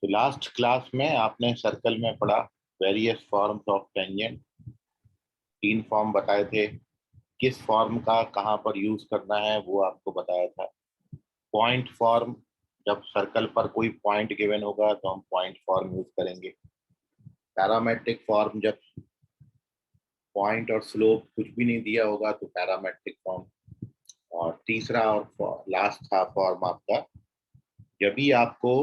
तो last class में आपने सर्कल में पढ़ा various forms of tangent. 3 form बताए थे। किस फॉर्म का कहाँ पर यूज करना है वो आपको बताया था। पॉइंट फॉर्म, जब सर्कल पर कोई पॉइंट गिवन होगा तो हम पॉइंट फॉर्म यूज करेंगे। पैरामेट्रिक फॉर्म, जब पॉइंट और स्लोप कुछ भी नहीं दिया होगा तो पैरामेट्रिक फॉर्म। और तीसरा और लास्ट था फॉर्म आपका, जब भी आपको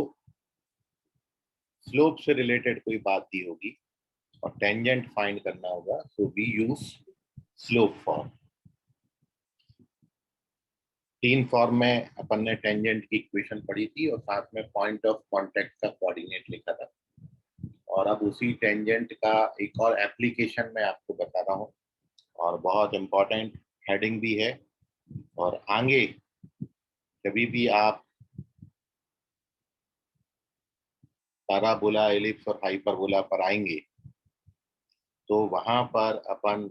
स्लोप से रिलेटेड कोई बात दी होगी और टेंजेंट फाइंड करना होगा तो we use slope form. 3 form में अपन ने टेंजेंट की इक्वेशन पढ़ी थी और साथ में पॉइंट ऑफ कांटेक्ट का कोऑर्डिनेट लिखा था। और अब उसी टेंजेंट का एक और एप्लीकेशन मैं आपको बता रहा हूँ और बहुत इम्पोर्टेंट हेडिंग भी है। और आगे कभी भी आप पैराबोला, एलिप्स और हाइपरबोला पर आएंगे तो वहां पर अपन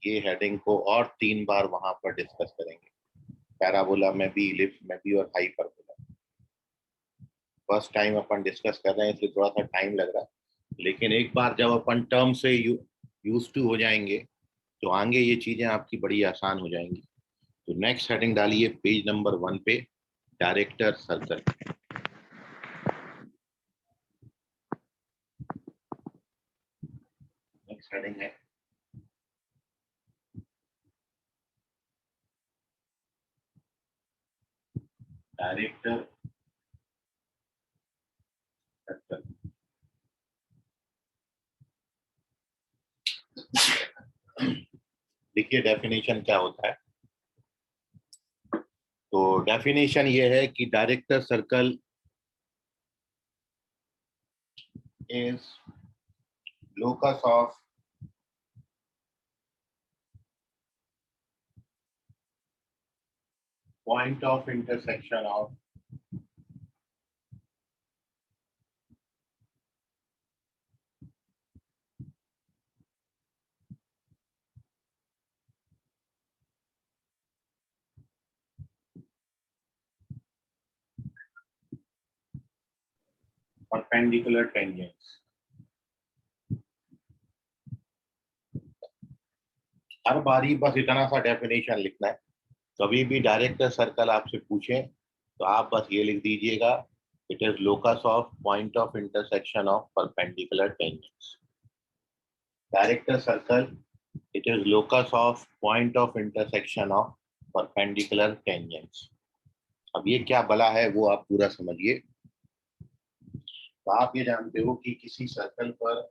ये हेडिंग को और 3 बार वहां पर डिस्कस करेंगे। पैराबोला में भी, इलिप्स में भी और हाइपरबोला। फर्स्ट टाइम अपन डिस्कस कर रहे हैं इसलिए थोड़ा सा टाइम लग रहा है, लेकिन एक बार जब अपन टर्म से यूज टू हो जाएंगे तो आगे ये चीजें आपकी बड़ी आसान हो जाएंगी। तो नेक्स्ट हेडिंग डालिए पेज नंबर 1 पे, डायरेक्टर सर्कल। नेक्स्ट हेडिंग है डायरेक्टर सर्कल। देखिए डेफिनेशन क्या होता है। तो डेफिनेशन ये है कि director circle is locus of point of intersection of perpendicular tangents। हर बारी बस इतना सा डेफिनेशन लिखना है। कभी भी डायरेक्टर सर्कल आपसे पूछे तो आप बस ये लिख दीजिएगा, it is locus of point of intersection of perpendicular tangents. Director circle, it is locus of point of intersection of perpendicular tangents. अब ये क्या भला है वो आप पूरा समझिए। तो आप ये जानते हो कि किसी सर्कल पर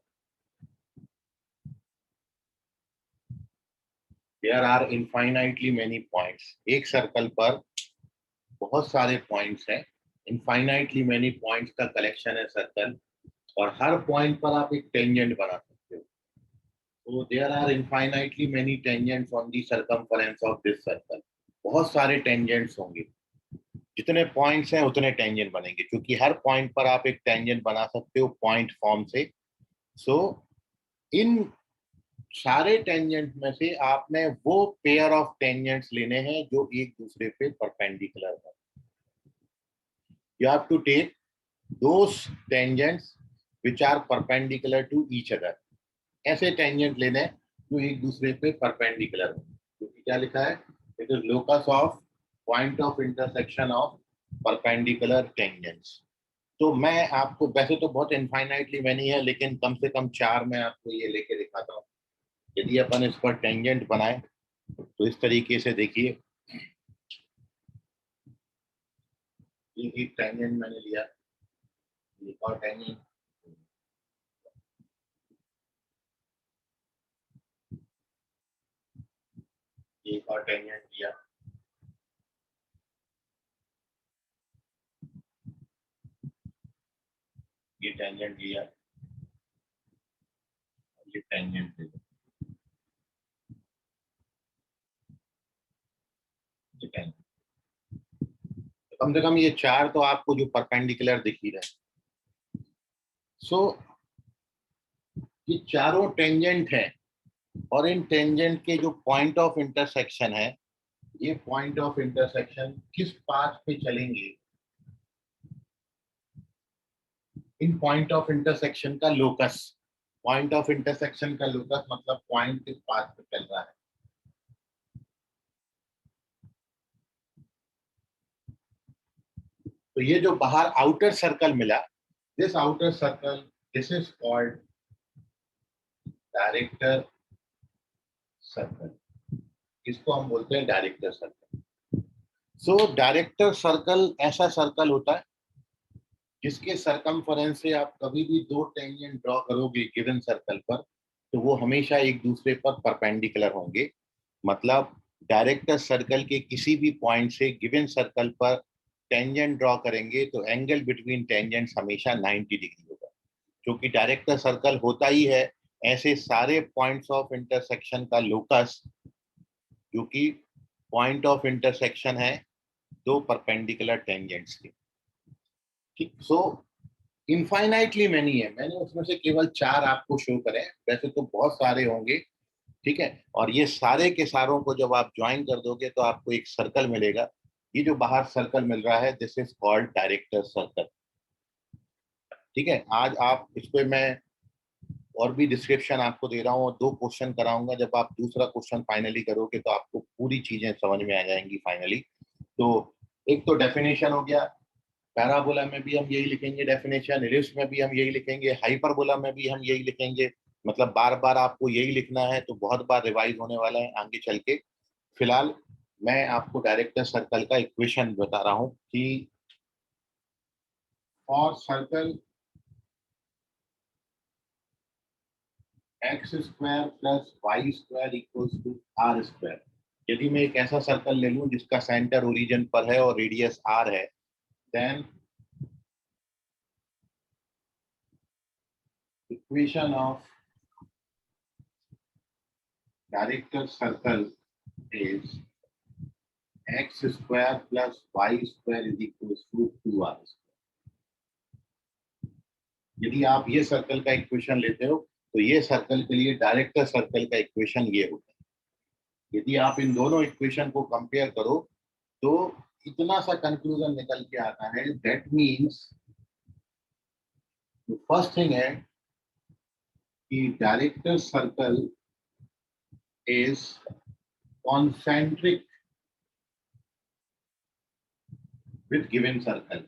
there are infinitely many points. एक सर्कल पर बहुत सारे पॉइंट्स हैं। इनफाइनाइटली मेनी पॉइंट्स का कलेक्शन है सर्कल, और हर पॉइंट पर आप एक टेंजेंट बना सकते हो। तो there are infinitely many tangents on the circumference of this circle. बहुत सारे टेंजेंट्स होंगे, जितने पॉइंट्स हैं उतने टेंजेंट बनेंगे, क्योंकि हर पॉइंट पर आप एक टेंजेंट बना सकते हो पॉइंट फॉर्म से। सो इन सारे टेंजेंट में से आपने वो पेयर ऑफ टेंजेंट्स लेने हैं जो एक दूसरे पे परपेंडिकुलर है। You have to take those tangents which are perpendicular to each other. ऐसे टेंजेंट लेने जो एक दूसरे पे परपेंडिकुलर हो। क्योंकि क्या लिखा है, it is locus of point of intersection of perpendicular tangents. तो मैं आपको, वैसे तो बहुत इनफाइनाइटली मैनी है, लेकिन कम से कम 4 मैं आपको ये लेके दिखाता हूँ। यदि अपन इस पर टेंजेंट बनाए तो इस तरीके से देखिए, ये एक टेंजेंट मैंने लिया, एक और टेंजेंट, एक और टेंजेंट लिया, ये टेंजेंट लिया, ये टेंजेंट लिया, ये टेंजेंट। कम से कम ये 4 तो आपको जो परपेंडिकुलर दिख ही रहे। सो ये चारों टेंजेंट है, और इन टेंजेंट के जो पॉइंट ऑफ इंटरसेक्शन है, ये पॉइंट ऑफ इंटरसेक्शन किस पाथ पे चलेंगे इन पॉइंट ऑफ इंटरसेक्शन का लोकस, पॉइंट ऑफ इंटरसेक्शन का लोकस मतलब पॉइंट किस पाथ पे चल रहा है। तो ये जो बाहर आउटर सर्कल मिला, this outer circle, this is called director circle, इसको हम बोलते हैं director circle. So director circle ऐसा सर्कल होता है जिसके सरकमफेरेंस से आप कभी भी दो टेंजेंट ड्रॉ करोगे गिवन सर्कल पर, तो वो हमेशा एक दूसरे पर परपेंडिकुलर होंगे। मतलब डायरेक्टर सर्कल के किसी भी पॉइंट से गिवन सर्कल पर टेंजेंट ड्रॉ करेंगे तो एंगल बिटवीन टेंजेंट्स हमेशा 90 डिग्री होगा। क्योंकि डायरेक्टर सर्कल होता ही है ऐसे सारे पॉइंट्स ऑफ इंटरसेक्शन का लोकस जो कि पॉइंट ऑफ इंटरसेक्शन है दो परपेंडिकुलर टेंजेंट्स के। ठीक, सो इनफाइनाइटली मैनी है, मैंने उसमें से केवल 4 आपको शो करे, वैसे तो बहुत सारे होंगे। ठीक है, और ये सारे के सारों को जब आप ज्वाइन कर दोगे तो आपको एक सर्कल मिलेगा। ये जो बाहर सर्कल मिल रहा है this is called director circle. ठीक है, आज आप इस पे मैं और भी डिस्क्रिप्शन आपको दे रहा हूँ और 2 क्वेश्चन कराऊंगा। जब आप दूसरा क्वेश्चन फाइनली करोगे तो आपको पूरी चीजें समझ में आ जाएंगी फाइनली। तो एक तो डेफिनेशन हो गया, पैराबोला में भी हम यही लिखेंगे डेफिनेशन, इलिप्स में भी हम यही लिखेंगे, हाइपरबोला में भी हम यही लिखेंगे। मतलब बार बार आपको यही लिखना है, तो बहुत बार रिवाइज होने वाला है आगे चल के। फिलहाल मैं आपको डायरेक्टर सर्कल का इक्वेशन बता रहा हूँ कि for circle x square plus y square equals to r square. यदि मैं एक ऐसा सर्कल ले लूं जिसका सेंटर ओरिजिन पर है और रेडियस आर है, then equation of director circle is x square plus y square is equals to 2r square. यदि आप ये सर्कल का इक्वेशन लेते हो तो ये सर्कल के लिए डायरेक्टर सर्कल का इक्वेशन ये होता है। यदि आप इन दोनों इक्वेशन को कंपेयर करो तो इतना सा कंक्लूजन निकल के आता है, दैट मीन्स फर्स्ट थिंग है कि director circle is concentric with given circle.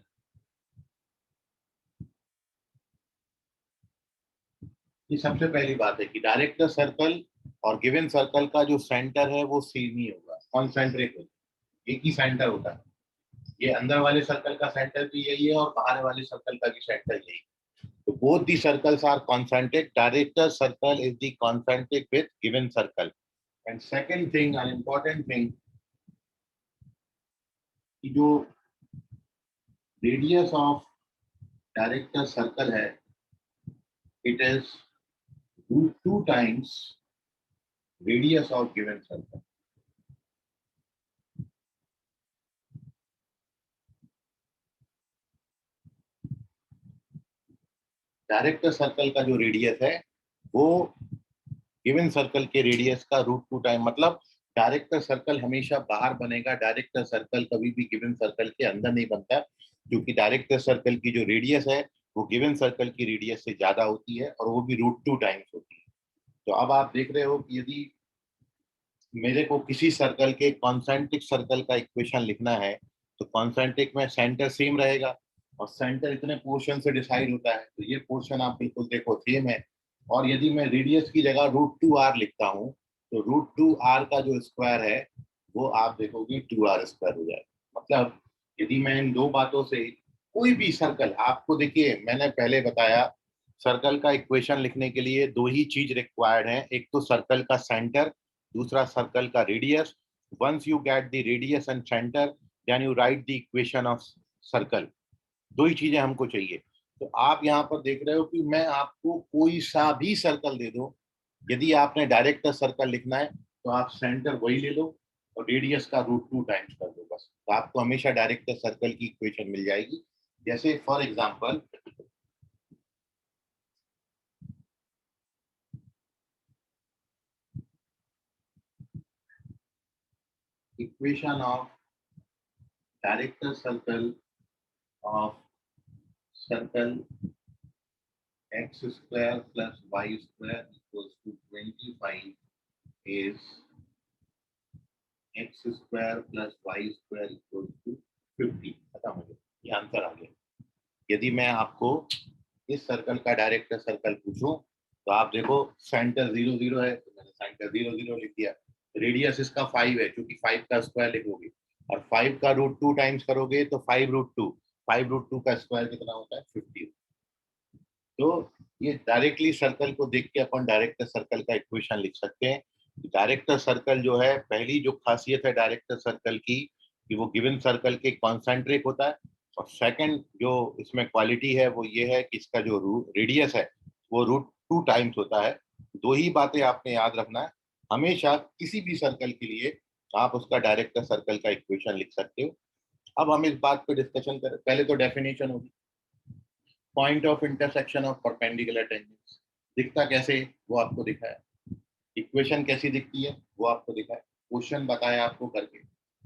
ये सबसे पहली बात है कि डायरेक्टर सर्कल और गिवन सर्कल का जो सेंटर है वो सेम ही होगा, कॉन्सेंट्रिक होगा, एक ही सेंटर होता है। ये अंदर वाले सर्कल का सेंटर भी यही है और बाहर वाले सर्कल का भी सेंटर यही है। तो both the circles are concentric. Director circle is the concentric with given circle. And second thing, an important thing, कि जो रेडियस ऑफ डायरेक्टर सर्कल है, it is √2 times radius of given circle. Director circle का जो radius है वो given circle के radius का √2 time, मतलब डायरेक्टर सर्कल हमेशा बाहर बनेगा, डायरेक्टर सर्कल कभी भी गिवन सर्कल के अंदर नहीं बनता, क्योंकि डायरेक्टर सर्कल की जो रेडियस है वो गिवन सर्कल की रेडियस से ज्यादा होती है और वो भी √2 टाइम्स होती है। तो अब आप देख रहे हो कि यदि मेरे को किसी सर्कल के कॉन्सेंट्रिक सर्कल का इक्वेशन लिखना है तो कॉन्सेंट्रिक में सेंटर सेम रहेगा और सेंटर इतने पोर्शन से डिसाइड होता है, तो ये पोर्शन आप बिल्कुल देखो सेम है। और यदि मैं रेडियस की जगह √2r लिखता हूँ तो √2r का जो स्क्वायर है वो आप देखोगे 2r स्क्वायर हो जाएगा। मतलब यदि मैं इन दो बातों से कोई भी सर्कल, आपको देखिए मैंने पहले बताया सर्कल का इक्वेशन लिखने के लिए दो ही चीज रिक्वायर्ड है, एक तो सर्कल का सेंटर, दूसरा सर्कल का radius. Once you get the radius and centre then you write the equation of circle. दो ही चीजें हमको चाहिए। तो आप यहाँ पर देख रहे हो कि मैं आपको कोई सा भी सर्कल दे दूं, यदि आपने डायरेक्टर सर्कल लिखना है तो आप सेंटर वही ले लो और रेडियस का √2 टाइम्स कर दो बस, तो आपको हमेशा डायरेक्टर सर्कल की इक्वेशन मिल जाएगी। जैसे for example equation of director circle of circle x square plus y square equals to 25 is x square plus y square equals to 50। खत्म हो गया, ये आंसर आ गया। यदि मैं आपको इस सर्कल का डायरेक्टर सर्कल पूछूं तो आप देखो सेंटर 0 0 है तो मैंने सेंटर 0 0 लिख दिया। रेडियस इसका 5 है, क्योंकि 5 का स्क्वायर लिखोगे और 5 का रूट 2 टाइम्स करोगे तो 5 रूट 2, 5 रूट 2 का स्क्वायर कितना होता है 50। तो ये डायरेक्टली सर्कल को देख के अपन डायरेक्टर सर्कल का इक्वेशन लिख सकते हैं। डायरेक्टर सर्कल जो है, पहली जो खासियत है डायरेक्टर सर्कल की कि वो गिवन सर्कल के कॉन्सेंट्रिक होता है, और सेकंड जो इसमें क्वालिटी है वो ये है कि इसका जो रेडियस है वो रूट 2 टाइम्स होता है। दो ही बातें आपने याद रखना है, हमेशा किसी भी सर्कल के लिए आप उसका डायरेक्टर सर्कल का इक्वेशन लिख सकते हो। अब हम इस बात पे डिस्कशन करें, पहले तो डेफिनेशन होगी। Point of intersection of perpendicular tangents दिखता कैसे, वो आपको दिखाया। इक्वेशन कैसी दिखती है वो आपको दिखाया। क्वेश्चन बताया आपको करके।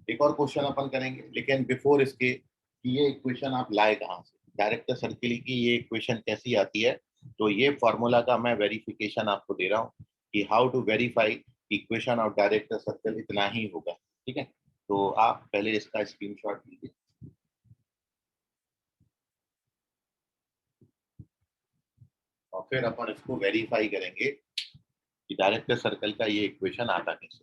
एक और क्वेश्चन अपन करेंगे, लेकिन बिफोर इसके कि ये इक्वेशन आप लाए कहाँ से, डायरेक्टर सर्किल की ये इक्वेशन कैसी आती है, तो ये फॉर्मूला का मैं वेरिफिकेशन आपको दे रहा हूँ कि how to verify equation of director circle, इतना ही होगा। ठीक है, तो आप पहले इसका स्क्रीनशॉट लीजिए और फिर अपन इसको वेरीफाई करेंगे कि डायरेक्टर सर्कल का ये इक्वेशन आता कैसे।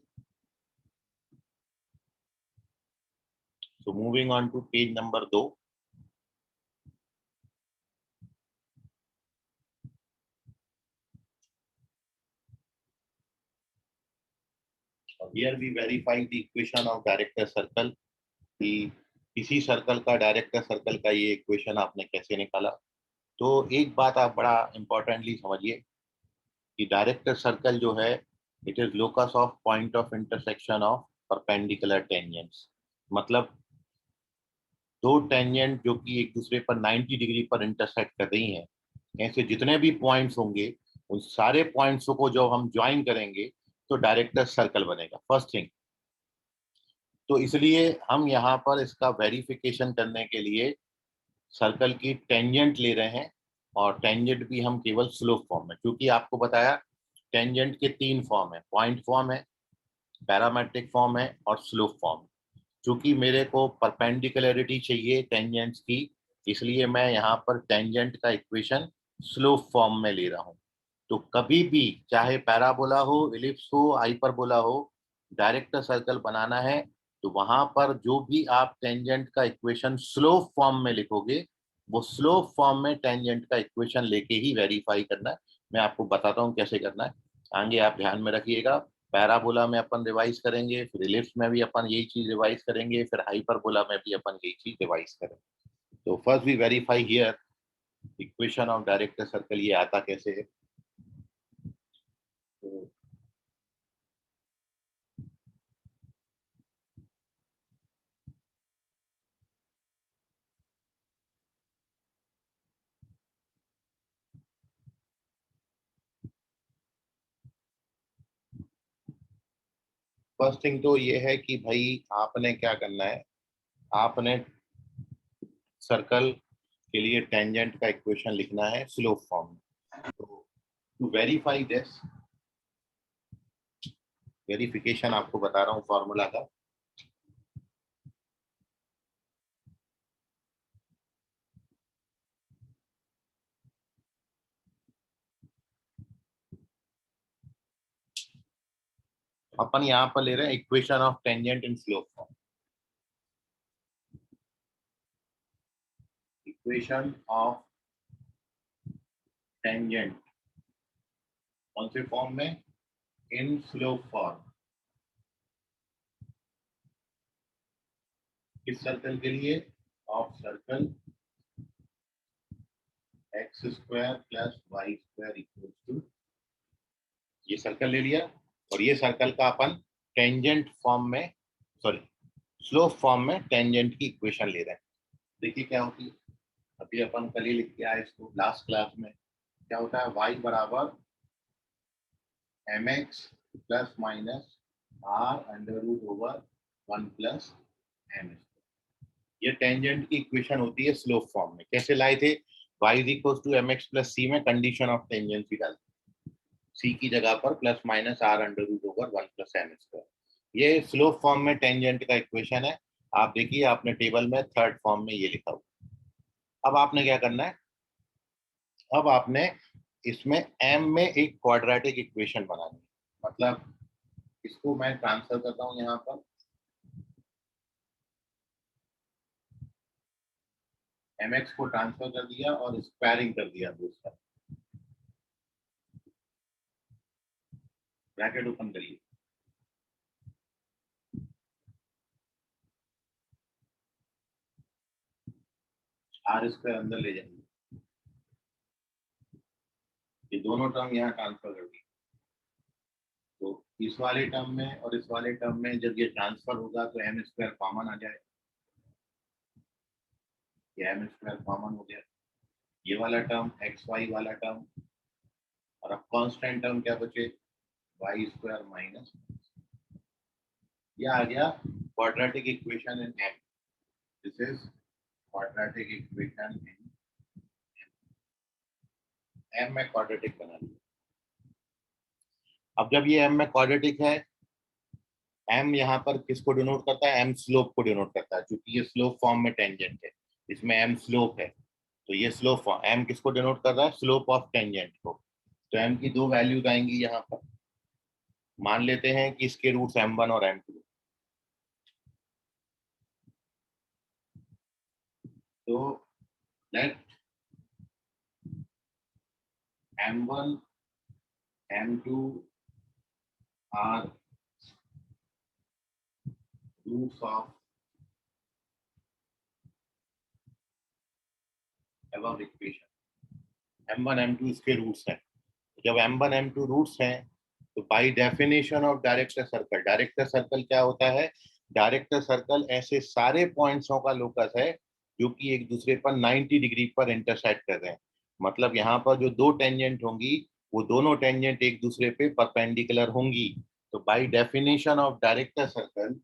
So moving on to page number 2। Here we verify the equation of director circle कि किसी सर्कल का डायरेक्टर सर्कल का ये इक्वेशन आपने कैसे निकाला। तो एक बात आप बड़ा इंपॉर्टेंटली समझिए कि डायरेक्टर सर्कल जो है, it is locus of point of intersection of perpendicular tangents. मतलब दो टेंजेंट जो कि एक दूसरे पर 90 डिग्री पर इंटरसेक्ट कर रही हैं, ऐसे जितने भी पॉइंट्स होंगे उन सारे पॉइंट्स को जब हम ज्वाइन करेंगे तो डायरेक्टर सर्कल बनेगा, फर्स्ट थिंग। तो इसलिए हम यहाँ पर इसका वेरिफिकेशन करने के लिए सर्कल की टेंजेंट ले रहे हैं, और टेंजेंट भी हम केवल स्लोप फॉर्म में, क्योंकि आपको बताया टेंजेंट के 3 फॉर्म है, पॉइंट फॉर्म है, पैरामेट्रिक फॉर्म है और स्लोप फॉर्म। चूंकि मेरे को परपेंडिकुलरिटी चाहिए टेंजेंट्स की, इसलिए मैं यहाँ पर टेंजेंट का इक्वेशन स्लोप फॉर्म में ले रहा हूँ। तो कभी भी चाहे पैराबोला हो, इलिप्स हो, हाइपरबोला हो, डायरेक्टर सर्कल बनाना है तो वहां पर जो भी आप टेंजेंट का इक्वेशन स्लोप फॉर्म में लिखोगे, वो स्लोप फॉर्म में टेंजेंट का इक्वेशन लेके ही वेरीफाई करना है। मैं आपको बताता हूँ कैसे करना है, आगे आप ध्यान में रखिएगा। पैराबोला में अपन रिवाइज करेंगे, फिर इलिप्स में भी अपन यही चीज रिवाइज करेंगे, फिर हाइपरबोला में भी अपन यही चीज रिवाइज करेंगे। तो first we verify here equation of director circle, ये आता कैसे है। तो फर्स्ट थिंग तो ये है कि भाई आपने क्या करना है, आपने सर्कल के लिए टेंजेंट का इक्वेशन लिखना है स्लोप फॉर्म में। तो टू वेरीफाई दिस, वेरिफिकेशन आपको बता रहा हूँ फॉर्मूला का। अपन यहाँ पर ले रहे हैं equation of tangent in slope form. Equation of tangent कौन से फॉर्म में, इन स्लोप फॉर्म। किस सर्कल के लिए, of circle x square plus y square equal to, ये सर्कल ले लिया और ये सर्कल का अपन टेंजेंट फॉर्म में, सॉरी स्लोप फॉर्म में टेंजेंट की इक्वेशन ले रहे हैं। देखिए क्या होती है, अभी अपन कल ही लिख के आए इसको लास्ट क्लास में। क्या होता है, y बराबर M X plus minus R under root over 1 plus M. ये टेंजेंट की इक्वेशन होती है स्लोप फॉर्म में। कैसे लाए थे, y is equal to M X plus C में कंडीशन ऑफ टेंजेंसी डाल, सी की जगह पर plus minus R under root over 1 plus M square. ये स्लोप फॉर्म में टेंजेंट का इक्वेशन है। आप देखिए आपने टेबल में थर्ड फॉर्म में ये लिखा हुआ। अब आपने क्या करना है, अब आपने इसमें m में एक क्वाड्रेटिक इक्वेशन बनानी है। मतलब इसको मैं ट्रांसफर करता हूँ यहाँ पर, mx को ट्रांसफर कर दिया और स्क्वायरिंग कर दिया दूसरा, ब्रैकेट ओपन करिए, आर स्क्वायर अंदर ले जाएंगे, ये दोनों टर्म यहाँ ट्रांसफर कर दिए। तो इस वाले टर्म में और इस वाले टर्म में जब ये ट्रांसफर होगा तो एम स्क्वायर कॉमन आ जाए, ये एम स्क्वायर कॉमन हो गया, ये वाला टर्म एक्स वाई वाला टर्म, और अब कांस्टेंट टर्म क्या बचे, वाई स्क्वायर माइनस, ये आ गया quadratic equation in m. This is quadratic equation in m में क्वाड्रेटिक बना लिया। अब जब ये एम में क्वाड्रेटिक है, एम यहाँ पर किसको डिनोट करता है, एम स्लोप को डिनोट करता है, क्योंकि ये स्लोप फॉर्म में टेंजेंट है, इसमें एम स्लोप है, तो ये स्लोप फॉर्म एम किसको डिनोट कर रहा है, स्लोप ऑफ टेंजेंट को। तो एम की दो वैल्यूज आएंगी यहाँ पर, मान लेते हैं कि इसके रूट्स m1 और m2। तो let m1 m2 are roots of above equation, m1 m2 इसके रूट्स हैं। जब m1 m2 रूट्स हैं तो by definition of director circle, director circle क्या होता है, डायरेक्टर सर्कल ऐसे सारे पॉइंट्सों का लोकस है जो कि एक दूसरे पर 90 डिग्री पर इंटरसेक्ट कर रहे हैं। मतलब यहाँ पर जो दो टेंजेंट होंगी वो दोनों टेंजेंट एक दूसरे पे परपेंडिकुलर होंगी। तो by definition of director circle,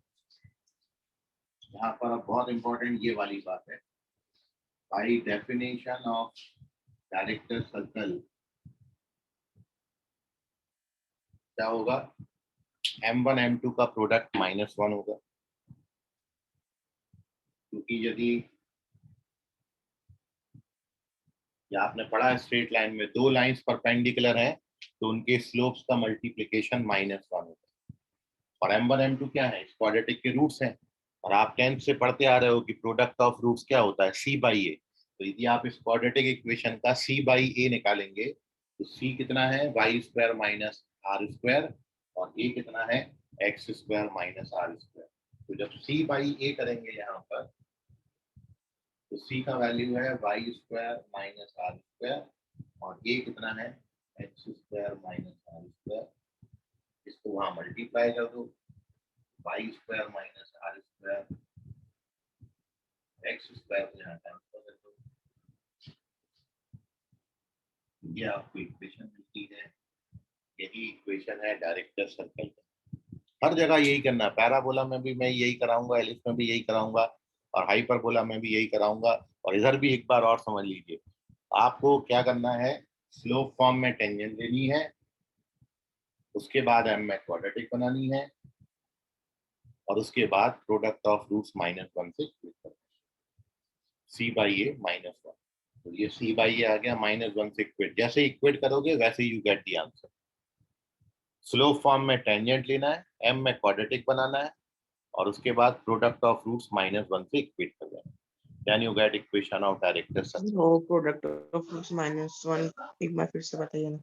यहाँ पर अब बहुत इंपॉर्टेंट ये वाली बात है, by definition of director circle क्या होगा, m1 m2 का प्रोडक्ट -1 होगा, क्योंकि यदि या आपने पढ़ा है स्ट्रेट लाइन में दो लाइंस परपेंडिकुलर हैं तो उनके स्लोप्स का मल्टीप्लिकेशन -1 होगा। और m1 m2 क्या है, क्वाड्रेटिक के रूट्स हैं, और आप 10th से पढ़ते आ रहे हो कि प्रोडक्ट ऑफ रूट्स क्या होता है, c बाई ए। तो यदि आप इस क्वाड्रेटिक इक्वेशन का c बाई ए निकालेंगे तो c कितना है, y square minus r square, और a कितना है, x square minus r square. तो जब c बाई ए करेंगे यहाँ पर तो c का वैल्यू है y square minus r square, और a कितना है, x square minus r square. इसको वहां मल्टीप्लाई कर दो, y square minus r square, x square को यहाँ ट्रांसफर कर दो, ये आपको इक्वेशन मिलती है। यही इक्वेशन है डायरेक्टर सर्कल का। हर जगह यही करना है, पैराबोला में भी मैं यही कराऊंगा, एलिप्स में भी यही कराऊंगा, और हाइपरबोला में भी यही कराऊंगा। और इधर भी एक बार और समझ लीजिए, आपको क्या करना है, स्लोप फॉर्म में टेंजेंट लेनी है, उसके बाद एम में क्वाड्रेटिक बनानी है, और उसके बाद प्रोडक्ट ऑफ रूट्स -1 से स्प्लिट करना है, सी बाई ए -1। तो ये सी बाई ए आ गया, -1 से इक्वेट, जैसे इक्वेट करोगे वैसे you get the answer. Slope form में टेंजेंट लेना है, एम में क्वाड्रेटिक बनाना है, और उसके बाद प्रोडक्ट ऑफ रूट्स -1 से इक्वेट कर देना, then you get equation of director circle. वो प्रोडक्ट ऑफ रूट्स -1 एक बार फिर से बताइए ना।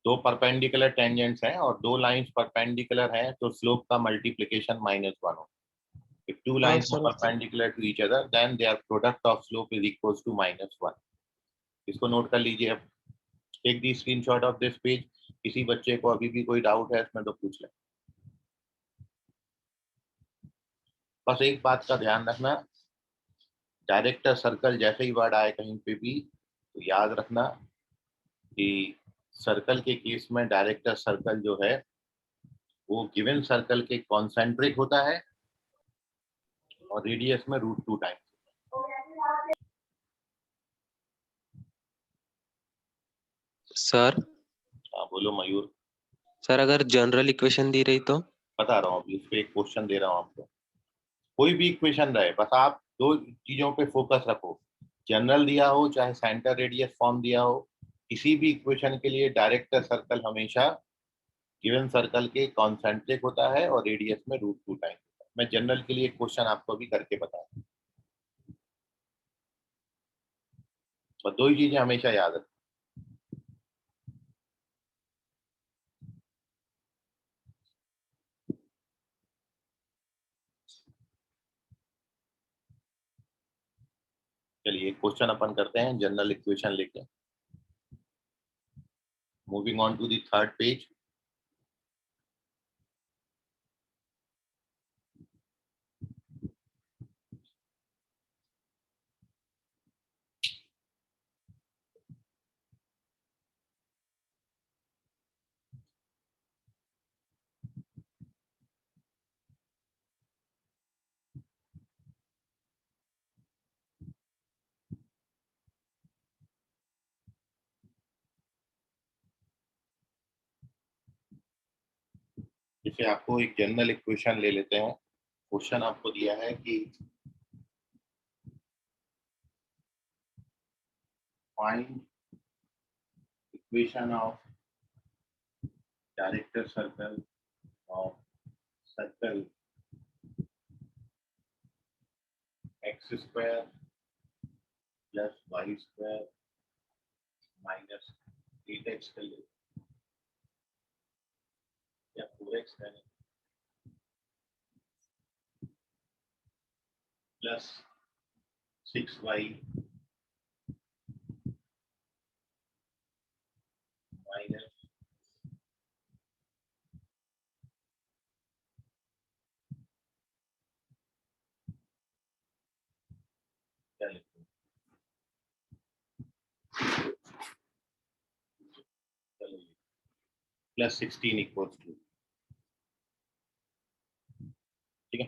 दो परपेंडिकुलर टेंजेंट्स हैं और दो लाइंस परपेंडिकुलर हैं तो स्लोप का मल्टीप्लिकेशन -1 हो। If two हाँ lines are sir perpendicular to each other, then their product of slope is equals to -1. इसको नोट कर लीजिए। अब take the screenshot of this page. किसी बच्चे को अभी भी कोई डाउट है इसमें तो पूछ लें। बस एक बात का ध्यान रखना, डायरेक्टर सर्कल जैसे ही वर्ड आए कहीं पे भी तो याद रखना कि सर्कल के केस में डायरेक्टर सर्कल जो है वो गिवन सर्कल के कॉन्सेंट्रिक होता है और रेडियस में √2 टाइम्स। सर हाँ बोलो मयूर। सर अगर जनरल इक्वेशन दी रही तो? बता रहा हूँ अभी, उस पर एक क्वेश्चन दे रहा हूँ आपको। कोई भी इक्वेशन रहे, बस आप दो चीजों पे फोकस रखो। जनरल दिया हो चाहे सेंटर रेडियस फॉर्म दिया हो, किसी भी इक्वेशन के लिए डायरेक्टर सर्कल हमेशा गिवन सर्कल के कॉन्सेंट्रिक होता है और रेडियस में √2 टाइम होता है। मैं जनरल के लिए एक क्वेश्चन आपको भी करके बता दूं, बस दो ही चीजें हमेशा याद रखें। चलिए क्वेश्चन अपन करते हैं जनरल इक्वेशन लेके। Moving on to the third page. जैसे आपको एक जनरल इक्वेशन ले लेते हैं। क्वेश्चन आपको दिया है कि find equation of director circle of circle x square plus y square minus 8x कर ले या 4x करें प्लस 6y माइनस क्या लिखूं प्लस 16 इक्वल्स टू, ठीक है।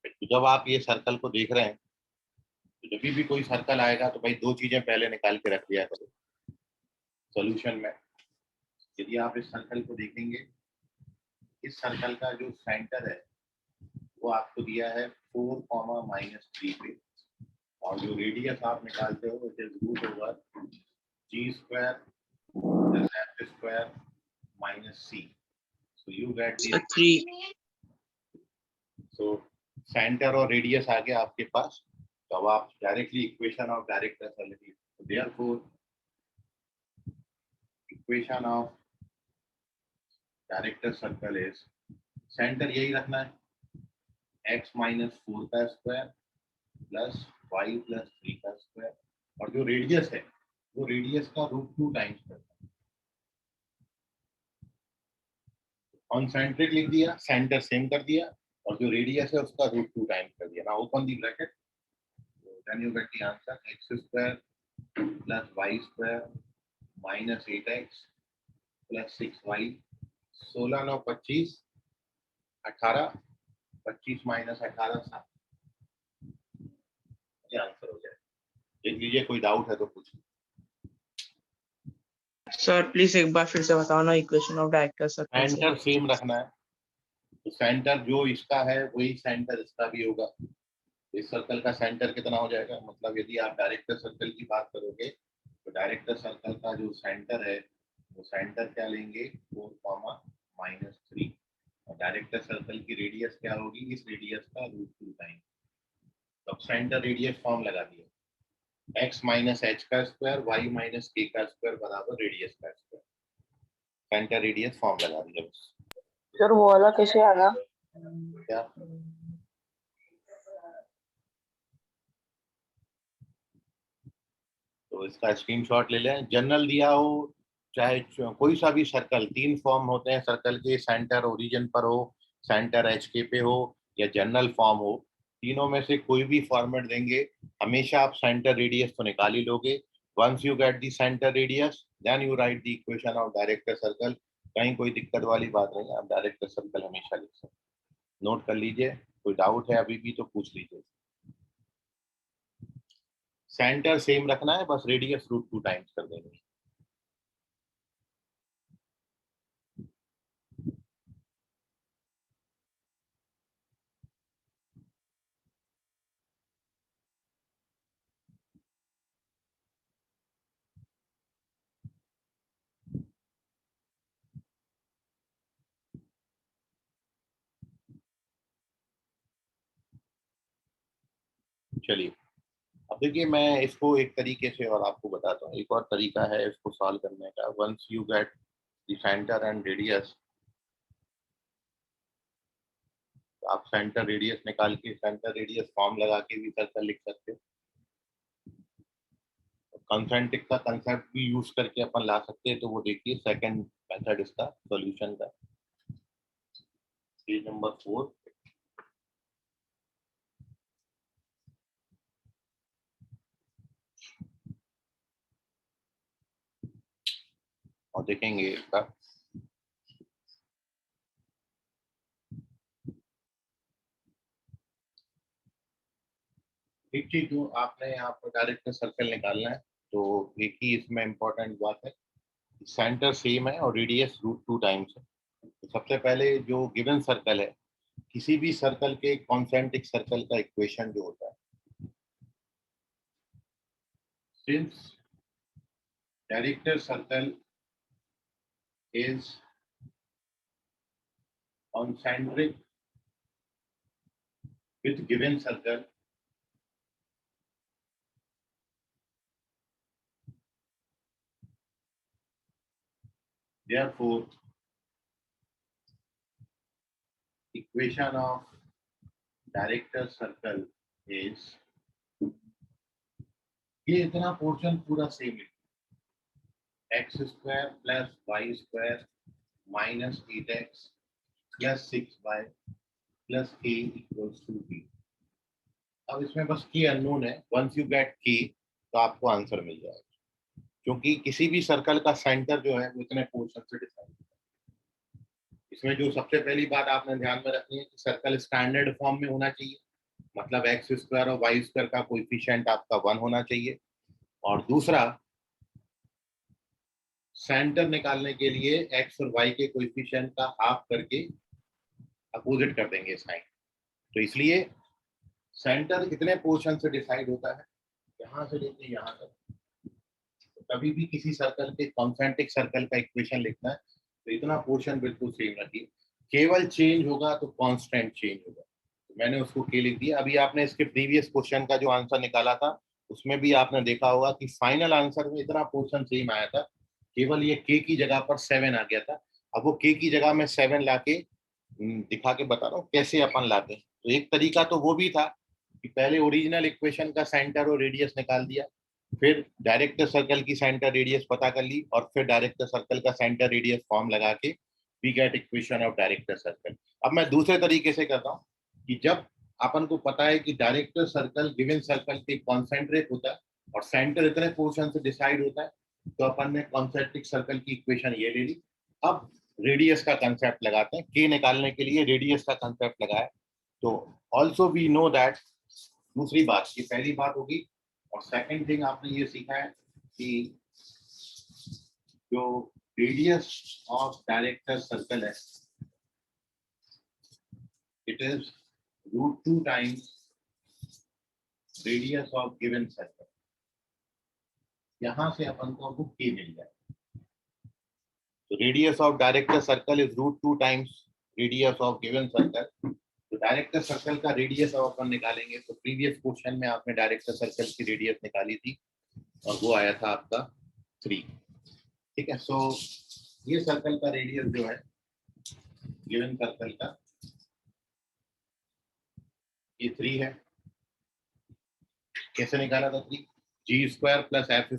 तो जब आप ये सर्कल को देख रहे हैं, तो जब भी कोई सर्कल आएगा तो भाई दो चीजें पहले निकाल के रख दिया करो सॉल्यूशन में। यदि आप इस सर्कल को देखेंगे, इस सर्कल का जो सेंटर है वो आपको दिया है 4, -3 पे, और जो रेडियस आप निकालते हो it is √over g² plus f² minus c। So you get the, 3. So centre और रेडियस आ गया आपके पास। तो अब आप directly equation of director circle, therefore equation of director circle is, centre यही रखना है x-4 का स्क्वायर प्लस y प्लस 3 का स्क्वायर, और जो रेडियस है वो रेडियस का √2 टाइम्स करता है। कॉन्सेंट्रिक लिख दिया, सेंटर सेम कर दिया, और जो रेडियस है उसका √2 टाइम्स कर दिया। Now open the bracket, then you get the answer x² plus y² minus 8x plus 6y। 16 9 25 18, 25 minus 18 7, ये आंसर हो जाए। देख लीजिए, कोई डाउट है तो पूछिए। सर प्लीज एक बार फिर से बताओ ना इक्वेशन ऑफ डायरेक्टर सर्कल से। सेंटर सेम रखना है, तो सेंटर जो इसका है वही सेंटर इसका भी होगा। इस सर्कल का सेंटर कितना हो जाएगा, मतलब यदि आप डायरेक्टर सर्कल की बात करोगे तो डायरेक्टर सर्कल का जो सेंटर है वो सेंटर क्या लेंगे 4, -3, और डायरेक्टर सर्कल की रेडियस क्या होगी, इस रेडियस का √2 टाइम। तो सेंटर रेडियस फॉर्म लगा दिया, x माइनस एच का स्क्वायर y माइनस के का स्क्वायर बराबर रेडियस का स्क्वायर। सेंटर रेडियस फॉर्म लगा दिया बस। सर वो वाला कैसे आना? क्या तो इसका स्क्रीनशॉट ले लें। जनरल दिया हो चाहे कोई सा भी सर्कल, 3 फॉर्म होते हैं सर्कल के, सेंटर ओरिजिन पर हो, सेंटर एच के पे हो, या जनरल फॉर्म हो, तीनों में से कोई भी फॉर्मेट देंगे हमेशा आप सेंटर रेडियस तो निकाल ही लोगे। Once you get the centre radius then you write the equation of director circle. कहीं कोई दिक्कत वाली बात नहीं है, आप डायरेक्टर सर्कल हमेशा लिख सकते। नोट कर लीजिए, कोई डाउट है अभी भी तो पूछ लीजिए। सेंटर सेम रखना है, बस रेडियस √2 टाइम्स कर देंगे। चलिए, अब देखिए मैं इसको एक तरीके से और आपको बताता हूँ। एक और तरीका है इसको सॉल्व करने का। Once you get the centre and radius, तो आप सेंटर रेडियस निकाल के सेंटर रेडियस फॉर्म लगा के भी सर्कल लिख सकते हो। कंसेंट्रिक का कंसेप्ट भी यूज करके अपन ला सकते हैं। तो वो देखिए सेकंड मेथड इसका सॉल्यूशन का, पेज नंबर 4। और देखेंगे इसका एक चीज जो आपने यहाँ पर डायरेक्ट सर्कल निकालना है, तो एक ही इसमें इम्पोर्टेंट बात है, सेंटर सेम है और रेडियस √2 टाइम्स है। तो सबसे पहले जो गिवन सर्कल है, किसी भी सर्कल के कॉन्सेंट्रिक सर्कल का इक्वेशन जो होता है, since director circle is concentric with given circle, therefore equation of director circle is, ये इतना पोर्शन पूरा सेम है, x² + y² - 8x + 6y + k = b। अब इसमें बस k अननोन है। वंस यू गेट k तो आपको आंसर मिल जाएगा, क्योंकि किसी भी सर्कल का सेंटर जो है वो इतने पोर्शन से डिसाइड होता है। इसमें जो सबसे पहली बात आपने ध्यान में रखनी है कि सर्कल स्टैंडर्ड फॉर्म में होना चाहिए, मतलब x² और y² का कोएफिशिएंट आपका 1 होना चाहिए। और दूसरा, सेंटर निकालने के लिए x और y के कोएफिशिएंट का हाफ करके अपोजिट कर देंगे साइन। तो इसलिए सेंटर कितने पोर्शन से डिसाइड होता है, यहाँ से लेके यहाँ तक। तो कभी भी किसी सर्कल के कॉन्सेंट्रिक सर्कल का इक्वेशन लिखना है तो इतना पोर्शन बिल्कुल सेम रखिए, केवल चेंज होगा तो कांस्टेंट चेंज होगा। तो मैंने उसको के लिख दिया। अभी आपने इसके प्रीवियस क्वेश्चन का जो आंसर निकाला था उसमें भी आपने देखा होगा कि फाइनल आंसर में इतना पोर्शन सेम आया था, केवल ये के की जगह पर 7 आ गया था। अब वो के की जगह में 7 लाके दिखा के बता रहा हूँ कैसे अपन लाते हैं। तो एक तरीका तो वो भी था कि पहले ओरिजिनल इक्वेशन का सेंटर और रेडियस निकाल दिया, फिर डायरेक्टर सर्कल की सेंटर रेडियस पता कर ली, और फिर डायरेक्टर सर्कल का सेंटर रेडियस फॉर्म लगा के we get equation of director circle. अब मैं दूसरे तरीके से करता हूँ कि जब अपन को पता है कि डायरेक्टर सर्कल गिवन सर्कल के कॉन्सेंट्रिक होता है और सेंटर इतने पोर्शन से डिसाइड होता है, तो अपन ने कॉन्सेंट्रिक सर्कल की इक्वेशन ये ले ली। अब रेडियस का कंसेप्ट लगाते हैं, के निकालने के लिए रेडियस का कंसेप्ट लगाया। तो ऑल्सो वी नो दैट, दूसरी बात, ये पहली बात होगी। और सेकंड थिंग आपने ये सीखा है कि जो रेडियस ऑफ डायरेक्टर सर्कल है, it is √2 times radius of given circle. यहां से अपन को अब के मिल जाए। तो radius of director circle is √2 times radius of given circle. तो डायरेक्टर सर्कल का रेडियस अब अपन निकालेंगे। तो प्रीवियस क्वेश्चन में आपने डायरेक्टर सर्कल की रेडियस निकाली थी और वो आया था आपका 3। ठीक है, सो ये सर्कल का रेडियस जो है गिवन सर्कल का, ये 3 है। कैसे निकाला था 3? g² + f²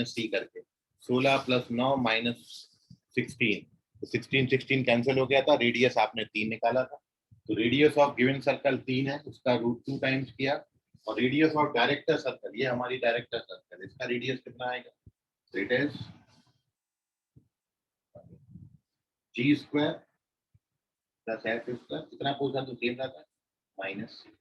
- c करके, 16 + 9 - 16। तो 16 कैंसिल हो गया था, रेडियस आपने 3 निकाला था। तो रेडियस ऑफ गिवन सर्कल 3 है, उसका √2 टाइम्स किया। और रेडियस ऑफ डायरेक्टर सर्कल, ये हमारी डायरेक्टर सर्कल, इसका रेडियस कितना आएगा? इट इज g² + f², कितना पोर्शन तो सेम रहता है, -c।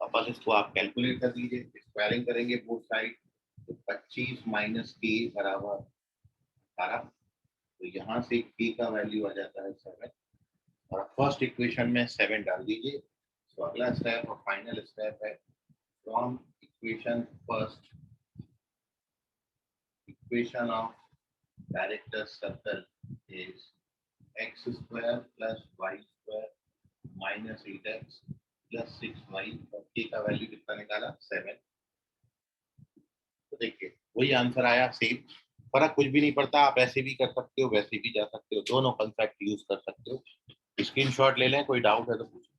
और बस इसको आप कैलकुलेट कर दीजिए, स्क्वायरिंग करेंगे बोथ साइड, तो 25 माइनस के बराबर 18, तो यहाँ से के का वैल्यू आ जाता है 7, और फर्स्ट इक्वेशन में 7 डाल दीजिए। तो अगला स्टेप और फाइनल स्टेप है, from equation first, equation of director circle is x square plus y square minus 8x plus 6y, और k का वैल्यू कितना निकाला 7। तो देखिए वही आंसर आया सेम, फर्क कुछ भी नहीं पड़ता, आप ऐसे भी कर सकते हो वैसे भी जा सकते हो, दोनों कंसेप्ट यूज कर सकते हो। स्क्रीनशॉट ले लें, कोई डाउट है तो पूछें।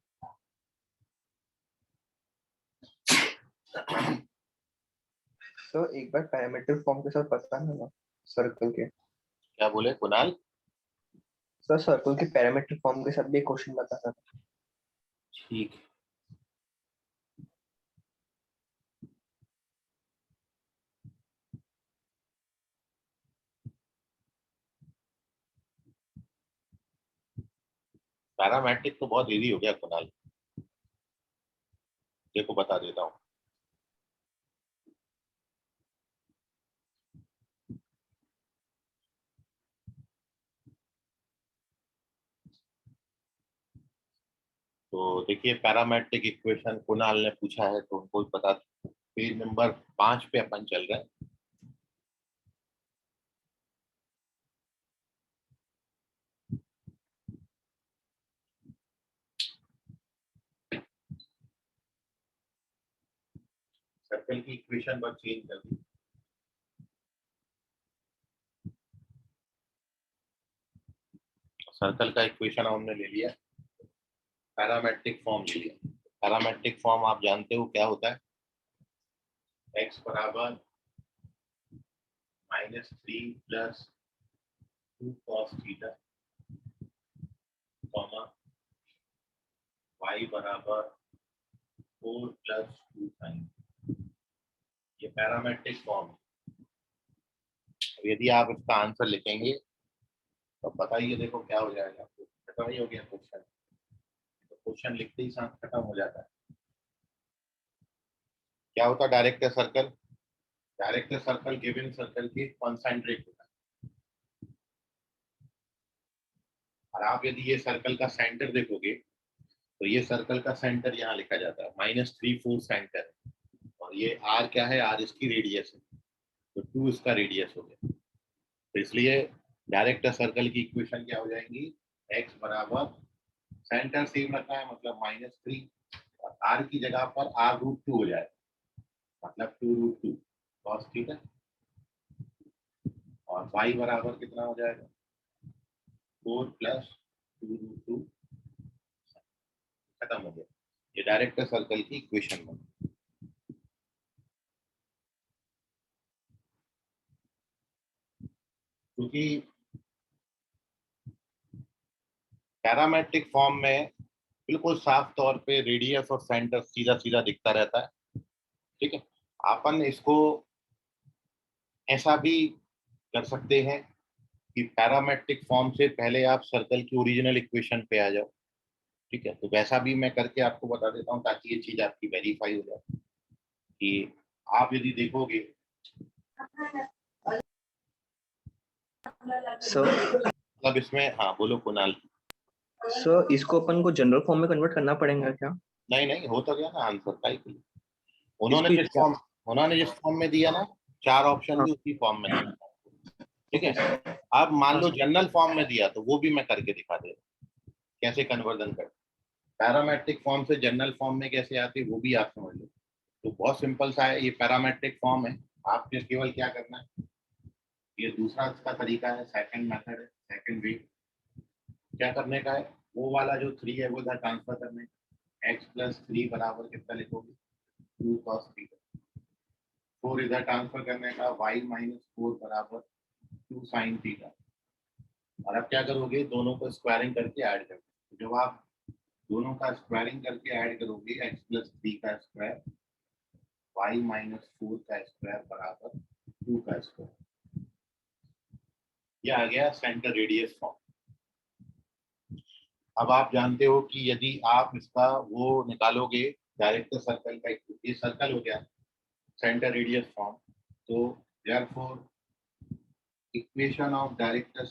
तो एक बार पैरामीट्रिक फॉर्म के साथ बताना ना सर्कल के। क्या बोले कुणाल? सर सर्कल के पैरामीट्रिक फॉर्म के साथ भी क्वेश्चन बताना। ठीक है। पैरामेट्रिक तो बहुत इजी हो गया कुणाल, देखो बता देता हूँ। तो देखिए पैरामेट्रिक इक्वेशन कुणाल ने पूछा है तो उनको बता, पेज नंबर 5 पे अपन चल रहे हैं। सर्कल की इक्वेशन पर चेंज कर दी। सर्कल का इक्वेशन हमने ले लिया, पैरामेट्रिक फॉर्म ले लिया। पैरामेट्रिक फॉर्म आप जानते हो क्या होता है, x बराबर -3 plus 2 cos theta, comma y बराबर 4 प्लस 2 sin। ये पैरामेट्रिक फॉर्म है। यदि आप इसका आंसर लिखेंगे तो बताइए, देखो क्या हो जाएगा, आपको खत्म ही हो गया क्वेश्चन। तो क्वेश्चन लिखते ही साथ खत्म हो जाता है। क्या होता है director circle? Director circle given circle की कॉन्सेंट्रिक होता है, और आप यदि ये सर्कल का सेंटर देखोगे तो ये सर्कल का सेंटर यहाँ लिखा जाता है -3 4 सेंटर, और ये r क्या है, r इसकी रेडियस है, तो 2 इसका रेडियस हो गया। तो इसलिए डायरेक्टर सर्कल की इक्वेशन क्या हो जाएंगी, x बराबर सेंटर सेम रखना है मतलब -3, और r की जगह पर r√2 हो जाए मतलब 2√2 cos थीटा, और y बराबर कितना हो जाएगा 4 प्लस 2√2, खत्म हो गया। ये डायरेक्टर सर्कल की इक्वेशन बन। क्योंकि पैरामेट्रिक फॉर्म में बिल्कुल साफ तौर पे रेडियस और सेंटर सीधा सीधा दिखता रहता है, ठीक है। अपन इसको ऐसा भी कर सकते हैं कि पैरामेट्रिक फॉर्म से पहले आप सर्कल की ओरिजिनल इक्वेशन पे आ जाओ, ठीक है। तो वैसा भी मैं करके आपको बता देता हूँ ताकि ये चीज आपकी वेरीफाई हो जाए कि आप यदि देखोगे मतलब इसमें, हाँ बोलो कुणाल। सर इसको अपन को जनरल फॉर्म में कन्वर्ट करना पड़ेगा क्या? नहीं नहीं, हो तो गया ना आंसर का ही। इसको उन्होंने जिस फॉर्म में दिया ना, 4 ऑप्शन हाँ। भी उसी फॉर्म में दिया, ठीक है। अब मान लो जनरल फॉर्म में दिया तो वो भी मैं करके दिखा दे कैसे कन्वर्जन कर, पैरामेट्रिक फॉर्म से जनरल फॉर्म में कैसे आती है वो भी आप समझ लो। तो बहुत सिंपल सा है, ये पैरामेट्रिक फॉर्म है, आपके केवल क्या करना है, ये दूसरा इसका तरीका है, सेकंड मेथड है, सेकंड वे। क्या करने का है, वो वाला जो 3 है वो इधर ट्रांसफर करने का, x प्लस 3 बराबर कितना लिखोगे 2 cos थीटा, 4 इधर ट्रांसफर करने का, y माइनस 4 बराबर 2 sin थीटा, और अब क्या करोगे, दोनों को स्क्वायरिंग करके ऐड करोगे। जब आप दोनों का स्क्वायरिंग करके ऐड करोगे, x प्लस 3 का स्क्वायर y माइनस 4 का स्क्वायर बराबर 2 का स्क्वायर, ये आ गया सेंटर रेडियस फॉर्म। अब आप जानते हो कि यदि आप इसका वो निकालोगे डायरेक्टर सर्कल का ये सर्कल हो गया सेंटर रेडियस फॉर्म। तो therefore equation of director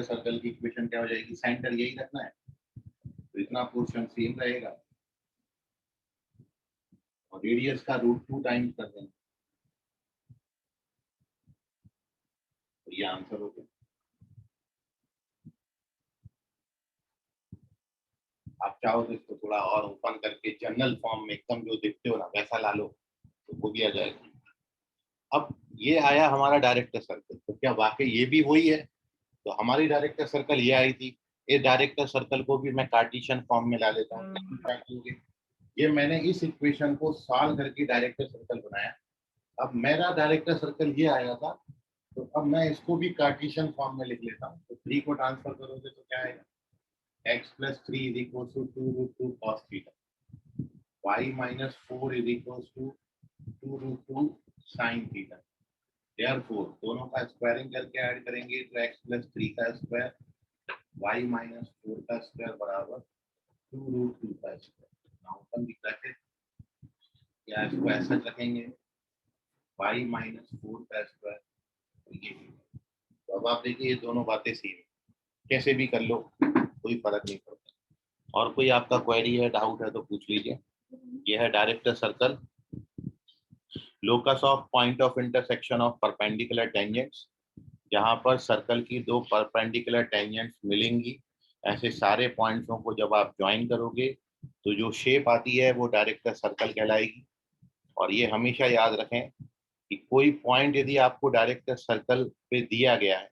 circle की इक्वेशन क्या हो जाएगी, सेंटर यही रखना है तो इतना पोर्शन सेम रहेगा और रेडियस का √2 टाइम्स कर देंगे तो ये आंसर हो गया। आप चाहो तो इसको थोड़ा और ओपन करके जनरल फॉर्म में एकदम जो देखते हो ना वैसा ला लो तो वो भी आ जाएगा। अब ये आया हमारा डायरेक्टर सर्कल, तो क्या वाकई ये भी वही है? तो हमारी डायरेक्टर सर्कल ये आई थी, इस डायरेक्टर सर्कल को भी मैं कार्टेशियन फॉर्म में ला लेता हूँ। ये मैंने इस इक्वेशन को सॉल्व करके डायरेक्टर सर्कल बनाया। अब मेरा डायरेक्टर सर्कल ये आया था तो अब मैं इसको भी कार्टेशियन फॉर्म में लिख लेता हूँ। तो 3 को ट्रांसफर करोगे तो क्या आएगा, x + 3 = 2√2 cos theta, y - 4 = 2√2 sin theta. Therefore दोनों का स्क्वायरिंग करके ऐड करेंगे तो x + 3 का स्क्वायर y - 4 का स्क्वायर बराबर 2√2 का square. Now open the bracket, या इसको ऐसा रखेंगे y - 4 का स्क्वायर। तो अब आप देखिए ये दोनों बातें सेम, कैसे भी कर लो कोई फर्क नहीं पड़ता। और कोई आपका क्वेरी है, डाउट है तो पूछ लीजिए। ये है director circle, locus of point of intersection of perpendicular tangents, जहां पर सर्कल की दो परपेंडिकुलर टेंजेंट्स मिलेंगी, ऐसे सारे पॉइंट्सों को जब आप ज्वाइन करोगे तो जो शेप आती है वो डायरेक्टर सर्कल कहलाएगी। और ये हमेशा याद रखें कि कोई पॉइंट यदि आपको डायरेक्टर सर्कल पे दिया गया है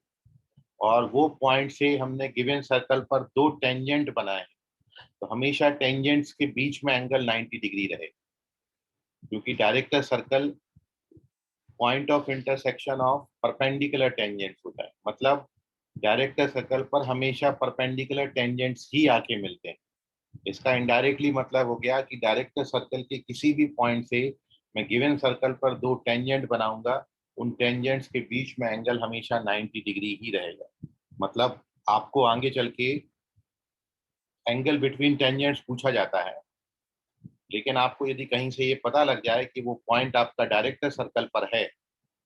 और वो पॉइंट से हमने गिवन सर्कल पर दो टेंजेंट बनाए हैं तो हमेशा टेंजेंट्स के बीच में एंगल 90 डिग्री रहे, क्योंकि director circle point of intersection of perpendicular tangents होता है। मतलब डायरेक्टर सर्कल पर हमेशा परपेंडिकुलर टेंजेंट्स ही आके मिलते हैं। इसका इनडायरेक्टली मतलब हो गया कि डायरेक्टर सर्कल के किसी भी पॉइंट से मैं गिवन सर्कल पर दो टेंजेंट बनाऊंगा, उन टेंजेंट्स के बीच में एंगल हमेशा 90 डिग्री ही रहेगा। मतलब आपको आगे चल के एंगल बिटवीन टेंजेंट्स पूछा जाता है, लेकिन आपको यदि कहीं से ये पता लग जाए कि वो पॉइंट आपका डायरेक्टर सर्कल पर है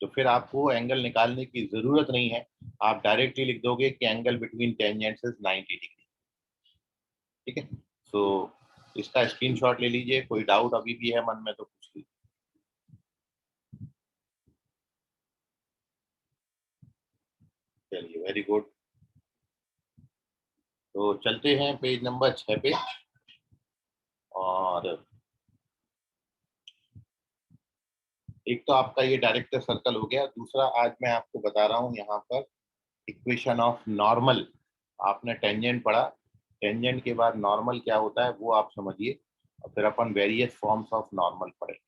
तो फिर आपको एंगल निकालने की जरूरत नहीं है, आप डायरेक्टली लिख दोगे कि angle between tangents is 90 degree. ठीक है, सो इसका स्क्रीनशॉट ले लीजिए, कोई डाउट अभी भी है मन में तो पूछ लीजिए। चलिए, वेरी गुड। तो चलते हैं पेज नंबर 6 पे। और एक तो आपका ये डायरेक्टर सर्कल हो गया, दूसरा आज मैं आपको बता रहा हूँ यहाँ पर इक्वेशन ऑफ नॉर्मल। आपने टेंजेंट पढ़ा, टेंजेंट के बाद नॉर्मल क्या होता है वो आप समझिए, और फिर अपन वेरियस फॉर्म्स ऑफ नॉर्मल पढ़ेंगे।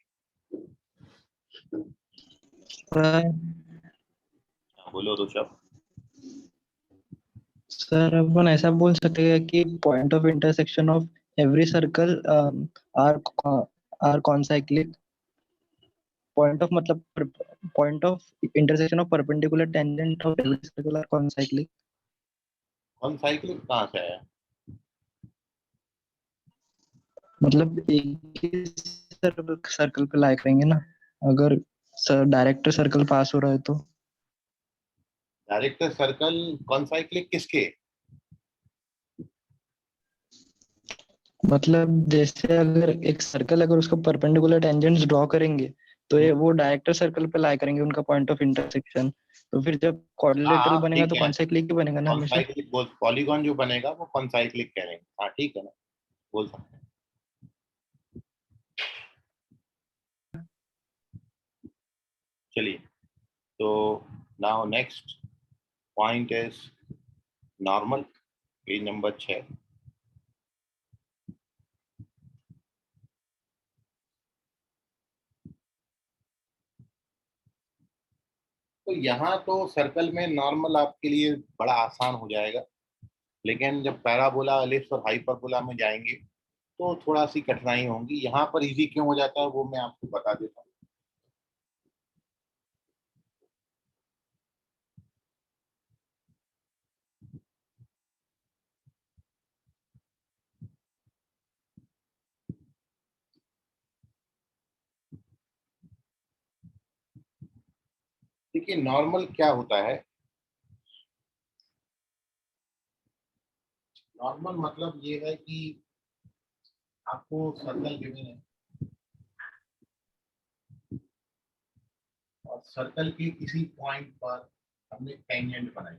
बोलो ऋषभ। सर अपन ऐसा बोल सकते हैं कि point of intersection of every circle are are concyclic. Point of मतलब point of intersection of perpendicular tangent of every circle are concyclic. Concyclic कहाँ से आया? मतलब एक ही सर्कल पे लाई करेंगे ना, अगर सर डायरेक्टर सर्कल पास हो रहा है तो। डायरेक्टर सर्कल कॉन्साइक्लिक किसके? मतलब जैसे अगर एक सर्कल अगर उसको परपेंडिकुलर टेंजेंट्स ड्रॉ करेंगे तो ये वो डायरेक्टर सर्कल पे लाई करेंगे उनका पॉइंट ऑफ इंटरसेक्शन, तो फिर जब क्वाड्रिलेटरल हाँ बनेगा ठीक तो है, कॉन्साइक्लिक ही बनेगा ना हमेशा। कॉन्साइक्लिक बोल, पॉलीगॉन जो बनेगा वो कॉन्साइक्लिक कहेंगे। हाँ ठीक है ना, बोल सकते हैं। चलिए, तो now next point is normal, page number 6। तो यहाँ तो सर्कल में नॉर्मल आपके लिए बड़ा आसान हो जाएगा, लेकिन जब पैराबोला, एलिप्स और हाइपरबोला में जाएंगे तो थोड़ा सी कठिनाई होगी। यहाँ पर इजी क्यों हो जाता है वो मैं आपको बता देता हूँ। देखिए नॉर्मल क्या होता है, नॉर्मल मतलब ये है कि आपको सर्कल गिवन है और सर्कल के किसी पॉइंट पर हमने टेंजेंट बनाई,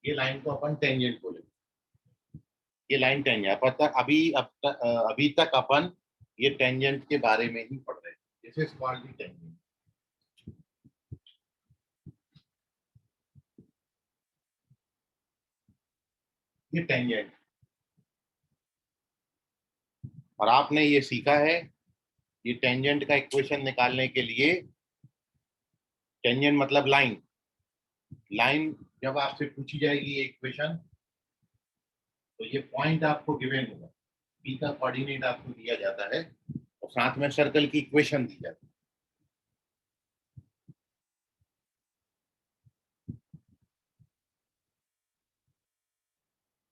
ये लाइन को अपन टेंजेंट बोलेंगे, ये लाइन टेंजेंट। अभी तक अपन ये टेंजेंट के बारे में ही पढ़ रहे हैं। This is called the tangent. ये टेंजेंट, और आपने ये सीखा है, ये टेंजेंट का इक्वेशन निकालने के लिए, टेंजेंट मतलब लाइन, लाइन जब आपसे पूछी जाएगी ये इक्वेशन, तो ये पॉइंट आपको गिवन होगा, पी का कोऑर्डिनेट आपको दिया जाता है और साथ में सर्कल की इक्वेशन दी जाती है।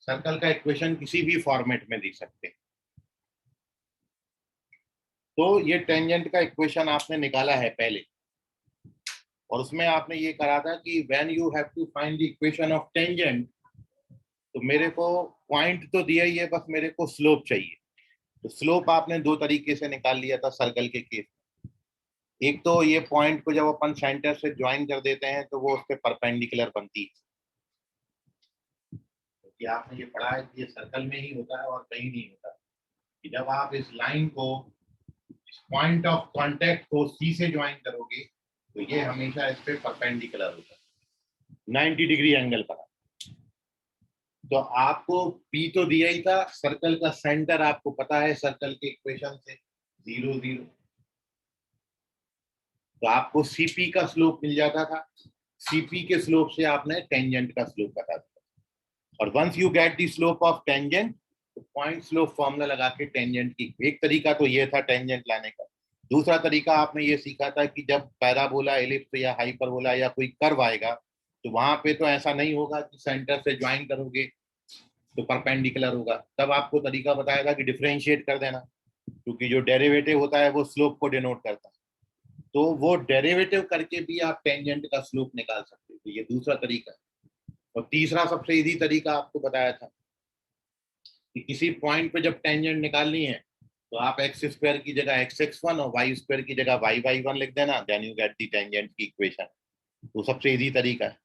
सर्कल का इक्वेशन किसी भी फॉर्मेट में दे सकते हैं। तो ये टेंजेंट का इक्वेशन आपने निकाला है पहले, और उसमें आपने ये करा था कि when you have to find the equation of tangent, तो मेरे को पॉइंट तो दिया ही है, बस मेरे को स्लोप चाहिए। तो स्लोप आपने दो तरीके से निकाल लिया था सर्कल के केस में। एक तो ये पॉइंट को जब अपन सेंटर से ज्वाइन कर देते हैं तो वो उस पर परपेंडिकुलर बनती है, क्योंकि आपने ये पढ़ा है कि ये सर्कल में ही होता है और कहीं नहीं होता, कि जब आप इस लाइन को, इस पॉइंट ऑफ कांटेक्ट को सी से ज्वाइन करोगे तो ये हमेशा इस पे परपेंडिकुलर होता है 90 डिग्री एंगल पर। तो आपको P तो दिया ही था, सर्कल का सेंटर आपको पता है सर्कल के इक्वेशन से 0 0, तो आपको CP का स्लोप मिल जाता था। CP के स्लोप से आपने टेंजेंट का स्लोप बता दिया, और once you get the slope of tangent, तो पॉइंट स्लोप फॉर्मूला लगा के टेंजेंट की, एक तरीका तो ये था टेंजेंट लाने का। दूसरा तरीका आपने ये सीखा था कि जब पैराबोला, एलिप्स या हाइपरबोला या कोई कर्व आएगा, तो वहां पे तो ऐसा नहीं होगा कि सेंटर से ज्वाइन करोगे तो परपेंडिकुलर होगा, तब आपको तरीका बताया था कि डिफरेंशिएट कर देना, क्योंकि जो डेरिवेटिव होता है वो स्लोप को डिनोट करता है। तो वो डेरिवेटिव करके भी आप टेंजेंट का स्लोप निकाल सकते हो, तो ये दूसरा तरीका है। और तीसरा सबसे इजी तरीका आपको बताया था कि किसी पॉइंट पे जब टेंजेंट निकालनी है तो आप एक्स स्क्वायर की जगह x(x1) और वाई स्क्वायर की जगह y(y1) लिख देना, then you get the tangent की इक्वेशन। वो सबसे इजी तरीका है,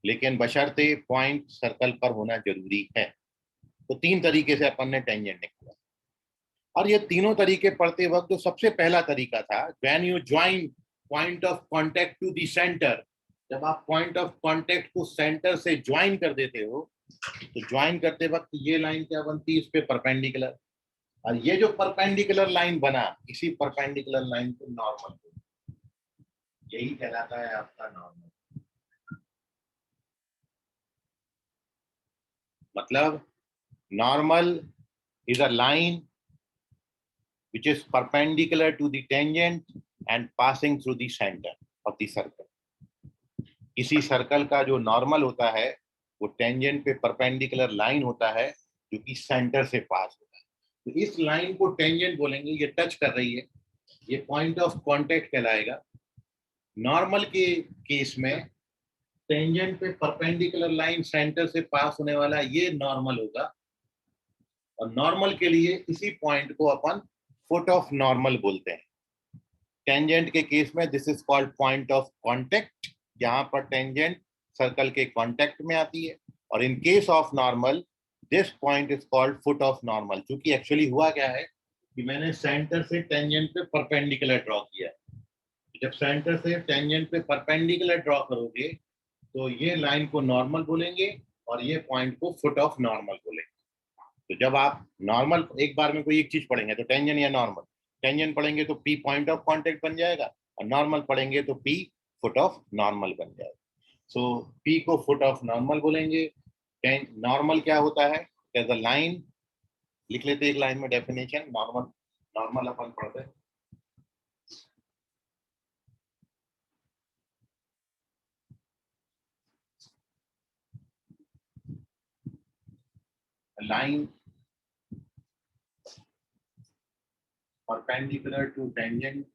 लेकिन बशर्ते पॉइंट सर्कल पर होना जरूरी है। तो तीन तरीके से अपन ने टेंजेंट निकाला, और ये तीनों तरीके पढ़ते वक्त जो सबसे पहला तरीका था, when you join point of contact to the centre, जब आप पॉइंट ऑफ कांटेक्ट को सेंटर से ज्वाइन कर देते हो, तो ज्वाइन करते वक्त ये लाइन क्या बनती है, इस पे परपेंडिकुलर, और ये जो परपेंडिकुलर लाइन बना, इसी परपेंडिकुलर लाइन को नॉर्मल, यही कहलाता है आपका नॉर्मल। मतलब normal is a line which is perpendicular to the tangent and passing through the center of the circle. किसी सर्कल का जो नॉर्मल होता है वो टेंजेंट पे परपेंडिकुलर लाइन होता है जो कि सेंटर से पास होता है। तो इस लाइन को टेंजेंट बोलेंगे, ये टच कर रही है, ये पॉइंट ऑफ कांटेक्ट कहलाएगा। नॉर्मल के केस में टेंजेंट पे परपेंडिकुलर लाइन सेंटर से पास होने वाला ये नॉर्मल होगा, और नॉर्मल के लिए इसी पॉइंट को अपन फुट ऑफ नॉर्मल बोलते हैं। टेंजेंट के केस में this is called point of contact, जहां पर टेंजेंट सर्कल के कांटेक्ट में आती है, और इन case of normal this point is called foot of normal. क्योंकि एक्चुअली हुआ क्या है कि मैंने सेंटर से टेंजेंट पे परपेंडिकुलर ड्रॉ किया, जब सेंटर से टेंजेंट पे परपेंडिकुलर ड्रॉ करोगे तो ये लाइन को नॉर्मल बोलेंगे और ये पॉइंट को फुट ऑफ नॉर्मल बोलेंगे। तो जब आप नॉर्मल एक बार में कोई एक चीज पढ़ेंगे तो टेंजेंट या नॉर्मल, टेंजेंट पढ़ेंगे तो P पॉइंट ऑफ कांटेक्ट बन जाएगा, और नॉर्मल पढ़ेंगे तो P फुट ऑफ नॉर्मल बन जाएगा। सो P को फुट ऑफ नॉर्मल बोलेंगे। नॉर्मल क्या होता है, एज अ लाइन, लिख लेते एक लाइन में डेफिनेशन। नॉर्मल, नॉर्मल अपन पढ़ते हैं, line perpendicular to tangent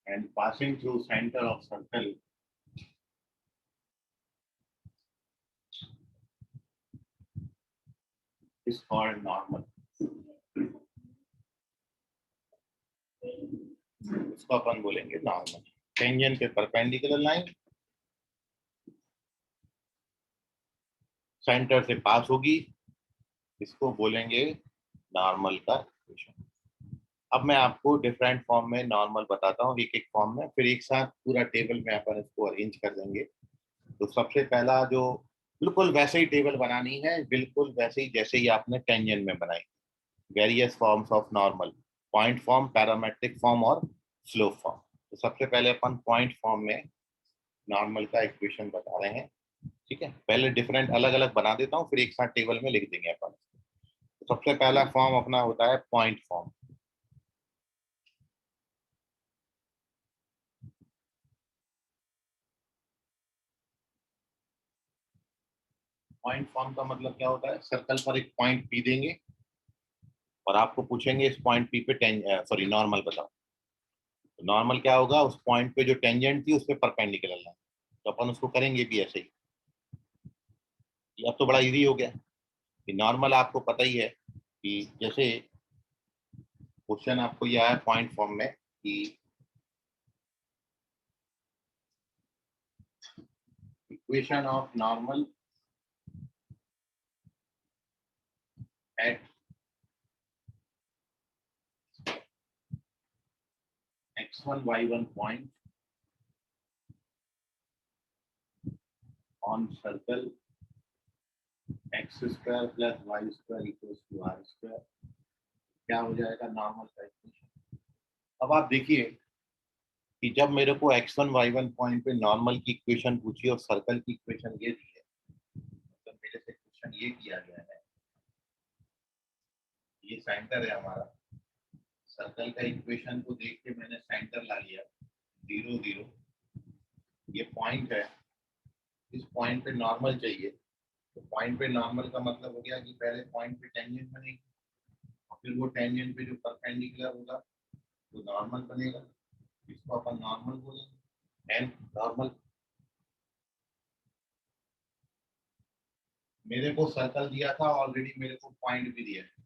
and passing through center of circle is called normal. इसको अपन बोलेंगे नॉर्मल. टेंजेंट पे परपेंडिकुलर लाइन सेंटर से पास होगी, इसको बोलेंगे नॉर्मल का इक्वेशन. अब मैं आपको डिफरेंट फॉर्म में नॉर्मल बताता हूँ, एक एक फॉर्म में, फिर एक साथ पूरा टेबल में अपन इसको अरेंज कर देंगे. तो सबसे पहला जो बिल्कुल वैसे ही टेबल बनानी है, बिल्कुल वैसे ही जैसे ही आपने टेंजेंट में बनाई. Various forms of normal, point form, parametric form और स्लोप फॉर्म. तो सबसे पहले अपन पॉइंट फॉर्म में नॉर्मल का इक्वेशन बता रहे हैं. ठीक है, पहले डिफरेंट अलग अलग बना देता हूँ, फिर एक साथ टेबल में लिख देंगे अपन. तो सबसे पहला फॉर्म अपना होता है पॉइंट फॉर्म. पॉइंट फॉर्म का मतलब क्या होता है, सर्कल पर एक पॉइंट पी देंगे और आपको पूछेंगे इस पॉइंट पी पे नॉर्मल बताओ. तो नॉर्मल क्या होगा, उस पॉइंट पे जो टेंजेंट थी उस पे परपेंडिकुलर लाइन. तो अपन उसको करेंगे भी ऐसे ही. अब तो बड़ा इजी हो गया कि नॉर्मल आपको पता ही है कि जैसे क्वेश्चन आपको यह आया पॉइंट फॉर्म में कि equation of normal at x1 y1 point on circle x square plus y square equals to r square. क्या हो जाएगा नॉर्मल का इक्वेशन. अब आप देखिए कि जब मेरे को x1 y1 पॉइंट पे नॉर्मल की इक्वेशन पूछी और सर्कल की इक्वेशन ये दी है, तो मेरे से क्वेश्चन ये किया गया है, ये सेंटर है हमारा. सर्कल का इक्वेशन को देख के मैंने सेंटर ला लिया 0 0. ये पॉइंट है, इस पॉइंट पे नॉर्मल चाहिए. तो पॉइंट पे नॉर्मल का मतलब हो गया कि पहले पॉइंट पे टेंजेंट बनेगी और फिर वो टेंजेंट पे जो परपेंडिकुलर होगा वो नॉर्मल बनेगा. इसको अपन नॉर्मल बोलेंगे. एंड नॉर्मल मेरे को सर्कल दिया था ऑलरेडी, मेरे को पॉइंट भी दिया है,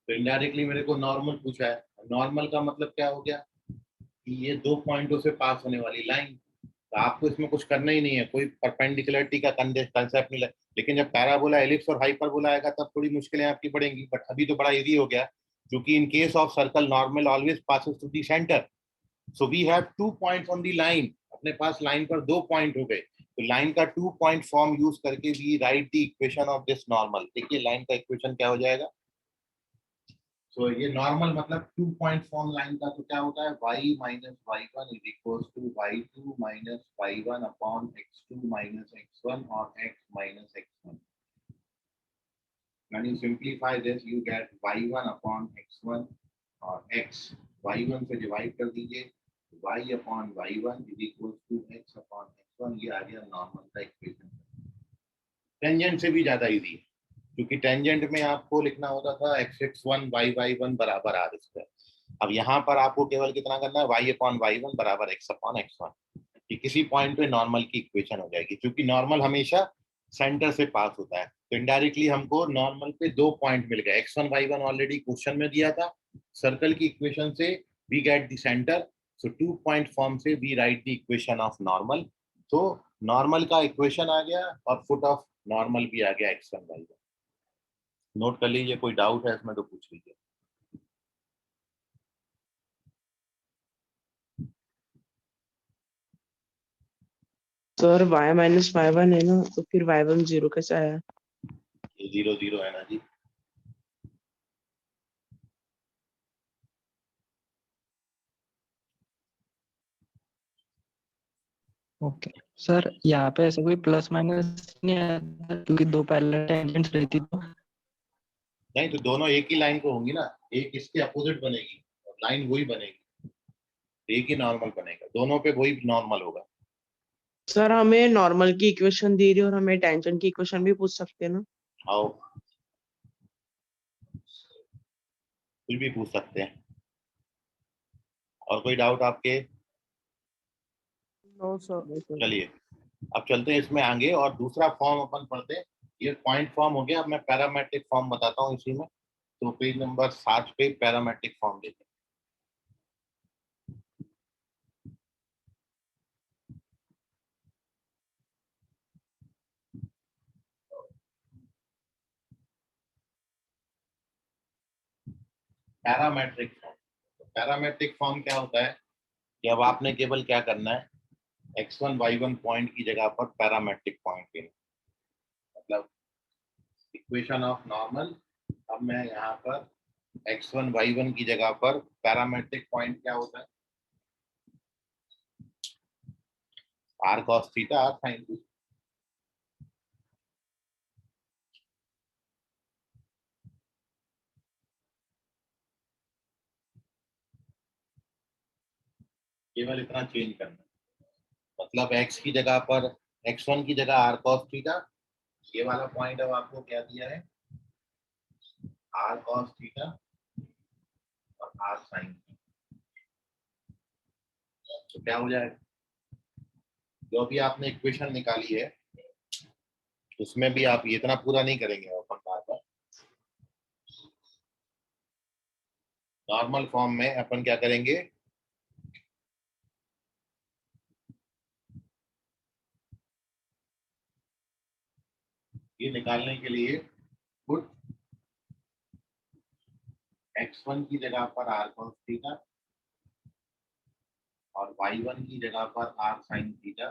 तो इनडायरेक्टली मेरे को नॉर्मल पूछा है. नॉर्मल का मतलब क्या हो गया कि ये दो पॉइंटों से पास होने वाली लाइन. तो आपको इसमें कुछ करना ही नहीं है, कोई परपेंडिकुलरिटी का कंसेप्ट नहीं. लेकिन जब पैराबोला, एलिप्स और हाइपरबोला आएगा तब थोड़ी मुश्किलें आपकी पड़ेंगी. बट अभी तो बड़ा इजी हो गया, क्योंकि in case of circle normal always passes through the centre. So we have 2 points on the line. अपने पास लाइन पर 2 पॉइंट हो गए, तो लाइन का 2 पॉइंट फॉर्म यूज करके we write the equation of this normal. देखिए लाइन का इक्वेशन क्या हो जाएगा. सो ये नॉर्मल मतलब 2 पॉइंट फॉर्म लाइन का, तो क्या होता है y minus y1 is equals to y2 minus y1 upon x2 minus x1 और x minus x1. When you simplify this, you get y1 upon x1 और x y1 से divide कर दीजिए, y upon y1 is equals to x upon x1. ये आ गया normal का equation. Tangent से भी ज्यादा इजी है, क्योंकि टेंजेंट में आपको लिखना होता था x(x1 y(y1) बराबर r स्क्वायर. अब यहाँ पर आपको केवल कितना करना है, y अपॉन y1 बराबर x अपॉन x1. कि किसी पॉइंट पे नॉर्मल की इक्वेशन हो जाएगी, क्योंकि नॉर्मल हमेशा सेंटर से पास होता है. तो इनडायरेक्टली हमको नॉर्मल पे 2 पॉइंट मिल गए. x1 y1 ऑलरेडी क्वेश्चन में दिया था. सर्कल की इक्वेशन से we get the centre. So 2 point form से we write the equation of normal. तो नॉर्मल का इक्वेशन आ गया और फुट ऑफ नॉर्मल भी आ गया x1 y1. नोट कर लीजिए, कोई डाउट है इसमें तो पूछ लीजिए. सर y माइनस y1 है ना, तो फिर y1 0 कैसे आया? ये 0 0 है ना जी. ओके सर, यहाँ पे ऐसा कोई प्लस माइनस नहीं आता क्योंकि 2 पैरेलल टेंजेंट्स रहती तो. नहीं, तो दोनों एक ही लाइन को होंगी ना, एक इसके अपोजिट बनेगी और लाइन वही बनेगी. एक ही नॉर्मल बनेगा, दोनों पे वही नॉर्मल होगा। सर हमें नॉर्मल की इक्वेशन दे रही है और हमें टेंजेंट की इक्वेशन भी पूछ सकते हैं ना? आओ, कुछ भी पूछ सकते हैं। और कोई डाउट आपके? No sir. चलिए अब चलते हैं इसमें आगे, और दूसरा फॉर्म अपन पढ़ते हैं। ये पॉइंट फॉर्म हो गया, अब मैं पैरामेट्रिक फॉर्म बताता हूँ इसी में। तो पेज नंबर 7 पे पैरामेट्रिक फॉर्म देते हैं। पैरामेट्रिक फॉर्म, पैरामेट्रिक फॉर्म क्या होता है कि अब आपने केवल क्या करना है, x1 y1 पॉइंट की जगह पर पैरामेट्रिक पॉइंट लेना, मतलब इक्वेशन ऑफ नॉर्मल। अब मैं यहाँ पर x1 y1 की जगह पर पैरामेट्रिक पॉइंट क्या होता है, r cos theta r sin theta. केवल इतना चेंज करना है। मतलब x की जगह पर x1 की जगह r cos थीटा, ये वाला पॉइंट अब आपको क्या दिया है, r cos थीटा और r sin थीटा। तो क्या हो जाएगा, जो भी आपने इक्वेशन निकाली है उसमें भी आप ये इतना पूरा नहीं करेंगे अपन बार बार। नॉर्मल फॉर्म में अपन क्या करेंगे, ये निकालने के लिए पुट x1 की जगह पर r cos थीटा और y1 की जगह पर r sin थीटा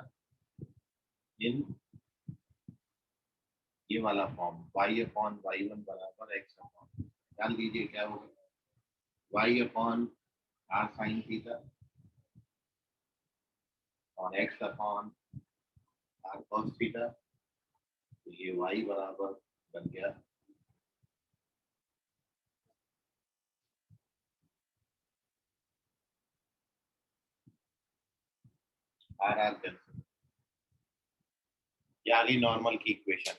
इन ये वाला फॉर्म y अपॉन y1 बराबर x अपॉन, डाल दीजिए क्या होगा, y upon r sin theta और x upon r cos theta. तो ये y बराबर बन गया r r कैंसिल, ये आ गई नॉर्मल की इक्वेशन।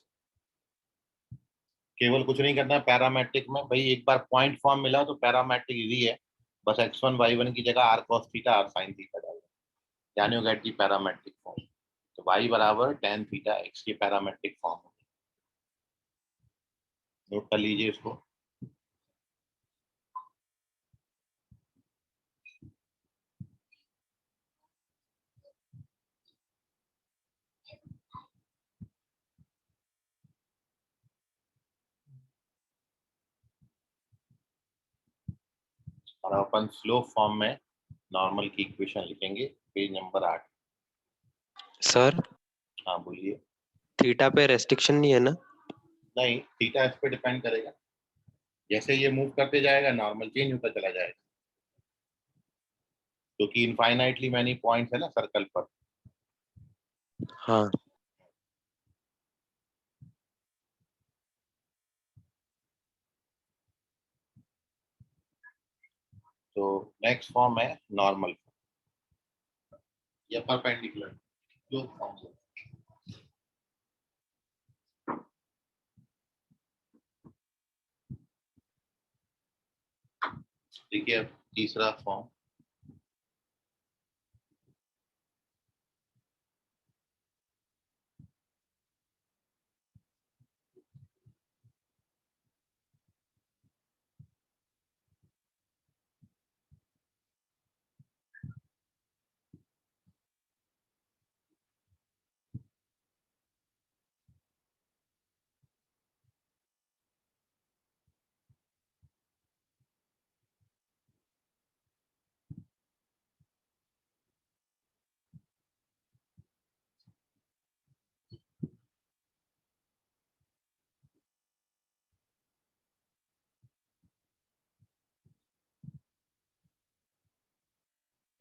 केवल कुछ नहीं करना है पैरामेट्रिक में, भाई एक बार पॉइंट फॉर्म मिला तो पैरामेट्रिक इजी है, बस x1 y1 की जगह r cos theta r sin theta डालना, यानी हो गेट दी पैरामेट्रिक फॉर्म। तो y बराबर tan थीटा x की पैरामेट्रिक फॉर्म, नोट कर लीजिए इसको। और अपन स्लोप फॉर्म में नॉर्मल की इक्वेशन लिखेंगे, पेज नंबर 8। सर हाँ बोलिए। थीटा पे रेस्ट्रिक्शन नहीं है ना? नहीं, थीटा इस पे डिपेंड करेगा, जैसे ये मूव करते जाएगा नॉर्मल चेंज होता चला जाएगा, क्योंकि इनफाइनाइटली मैनी पॉइंट्स है ना सर्कल पर। हाँ तो नेक्स्ट फॉर्म है नॉर्मल या परपेंडिकुलर, जो फॉर्म देखिए। अब तीसरा फॉर्म,